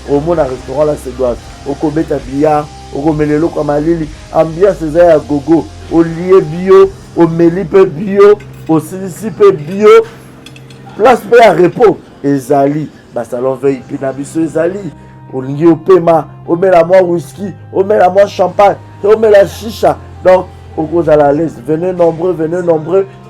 S1: Au monde à restaurant la Sedoise. Au Kobeta Billard. Au Gomelelo Kamalili. Ambiance c'est à gogo. Au lié bio. Au Melipe bio. Au Silicipe bio. Place B à repos. Ezali. Salon veille. Pinabiso Ezali. Olingi au paiement, on met la moi whisky, on met la moi champagne, on met la chicha. Donc, au cause à la laisse, venez nombreux,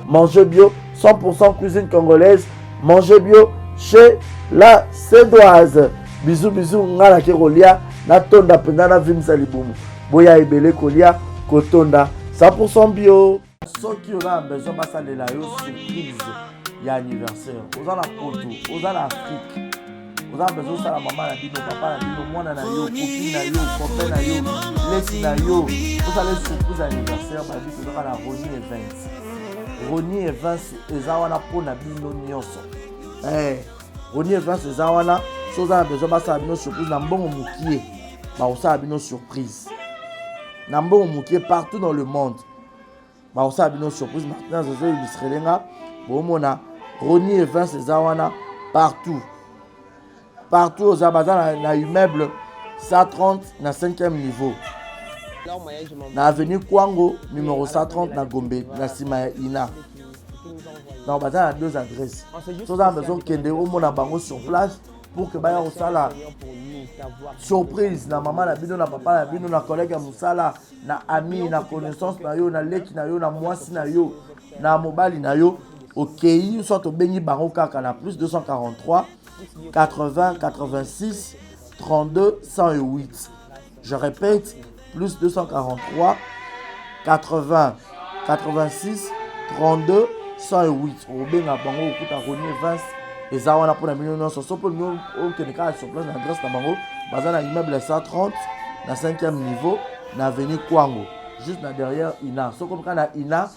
S1: mangez bio, 100% cuisine congolaise, mangez bio chez la Sedoise. Bisous, ngala kerolia, na tonda pendana vim salibumu. Boya ebele kolia, kotonda, 100% bio. Ceux qui ont besoin de passer de la surprise, il y a anniversaire. Aux en Poto, aux en Afrique. Vous avez besoin de la maman, la bino, papa, la bino, moi, na yo, copine, na yo, copain, na yo, laisse na yo. Vous allez surprise anniversaire, ma vie, vous aurez la Ronnie Evans. Ronnie Evans, ezawana pour na bino nyonso. Ronnie Evans, ezawana, si vous avez besoin de passer la bino surprise, na mbongo mukie, ma osa la bino surprise. Na mbongo mukie partout dans le monde. Ma osa la bino surprise, maintenant, je vais illustrer lenga. Bon, mona, Ronnie Evans, ezawana, partout. Partout aux Abazans, na immeuble 130 na 5e niveau. Na avenue Kwango, numéro 130 na Gombe, na Sima Ina. Na Abazan a 2 adresses. Si vous avez besoin de kende au monde bango sur place pour que baya osala surprise na maman na bino na papa na bino na collègue ya musala na ami na connaissance na yo na leki na yo na mwasi na yo na mobali na yo. OK, soit au bengi bango kaka na plus 243 80 86 32 108. Je répète, plus 243 80 86 32 108. Au benga bango okuta Ronnie Evans eza wana pour la million so so pour nous au Kenya sur place na adresse na bango bazana na immeuble 130 na 5e niveau na avenue Kwango juste na derrière Ina. So comme kana Ina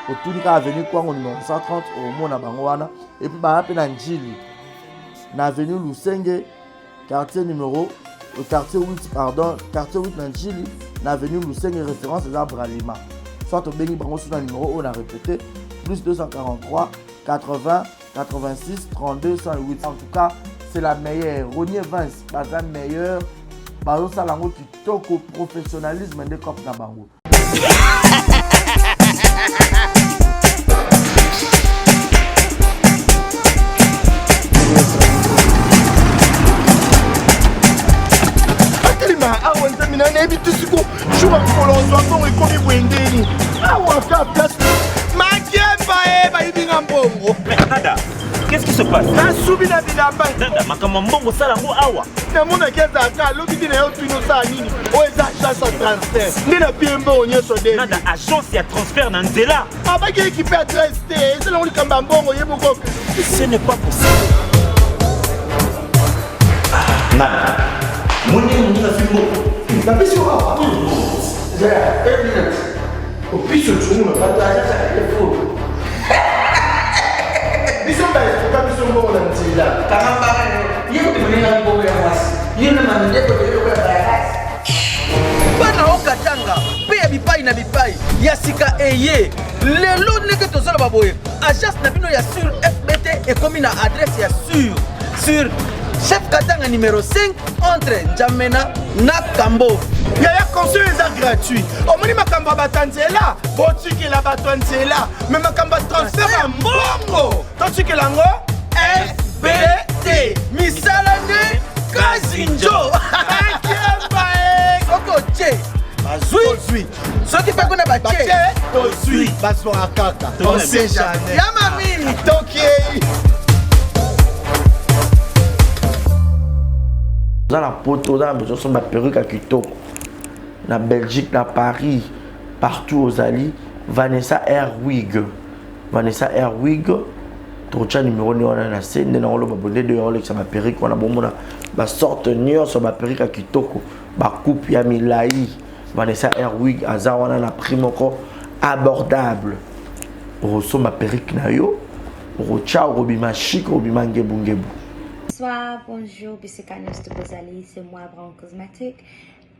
S1: au tout cas avenue Kwango numéro 130 au mona bango wana et puis ba pe na Njili. Na avenue Lusenge, quartier 8 Nanjili, na avenue Lusenge, référence à Bralima. Soit au Béni Brango sur le numéro, on a répété, plus 243 80 86 32 108. En tout cas, c'est la meilleure. Ronnie Evans, pas la meilleure. Bazo Salango qui toque au professionnalisme des copes Nabango.
S3: awa nzamina nayebi tusiku jour akolonzwa mbongo ekomi bwendeni awa ka place makemba bayibinga mbongo.
S4: Nada, qu'est-ce qui se passe?
S3: nasubi na bilamba
S4: Nada, makambo mbongo sala ngo awa
S3: namonaki ezalaka loki ntina yo tino osala nini oyo eza agence ya transfert nde na pie mbongo nyonso de
S4: Nada, agence ya transfert na nzela
S3: abaki ekipe adresse te ezelango likambo ya mbongo ye moko.
S4: Ce n'est pas possible. Nada, moni na fimbo
S3: napesi yo awa opiso tungu napataaa biso baestoka biso mbongo na nzela
S5: Kangamba ye kutumenga mbongo ya mwasi. Ye na mandepo de bayasi.
S6: Bana okatanga pe ya bipai na bipai ya sika eye lelo ndenge tozala baboye agence na bino ya sur FBT ekomi na adresse ya sur chef Katanga numéro 5 entre Njamena na Kambo.
S3: yaya conseil eza gratuit omoni makambo ya bato ya nzela botikela bato ya nzela me makambo ya transfert ya mbongo totikela yango FBT
S6: misala nde kasi njo soko tie bazwi soki mpe kuna batie
S3: tozwi bazwaka kaka on sait jamais
S6: ya mamini
S3: tokei.
S1: Dans la poto, dans besoin de ma perruque à kitoko. Na Belgique, na Paris, partout aux alliés, Vanessa Airwig. Vanessa Airwig, tu as numéro on a assez, on a abonné de Rolex à ma perruque, on a bon ma sorte nion sur ma perruque à kitoko, ma coupe ya milai. Vanessa Airwig, Aza, on a la prime encore abordable. Rosso ma perruque na yo, Rocha, Robima chic, Robima ngebu ngebu.
S7: Bonsoir, bonjour, Bissekanos de Bozali, c'est moi, Brown Cosmétique.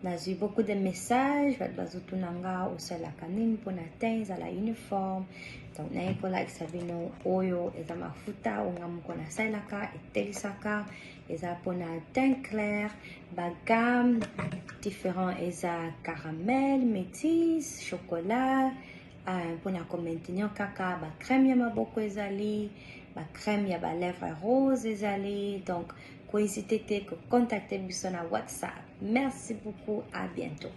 S7: J'ai eu beaucoup de messages, Bazutunanga, au sol la canine, pour atteindre à la uniforme. Donc, n'a pas like Sabino, Oyo, et à ma futa, ou n'a pas na sailaka, et telisaka, et à pour na teint clair, bagam, différents, et à caramel, métis, chocolat, pour na commentignon kaka, ba crème yama beaucoup ezali, ba crème yaba lèvres rose ezali, donc, n'hésitez pas à contacter sur WhatsApp. Merci beaucoup, à bientôt.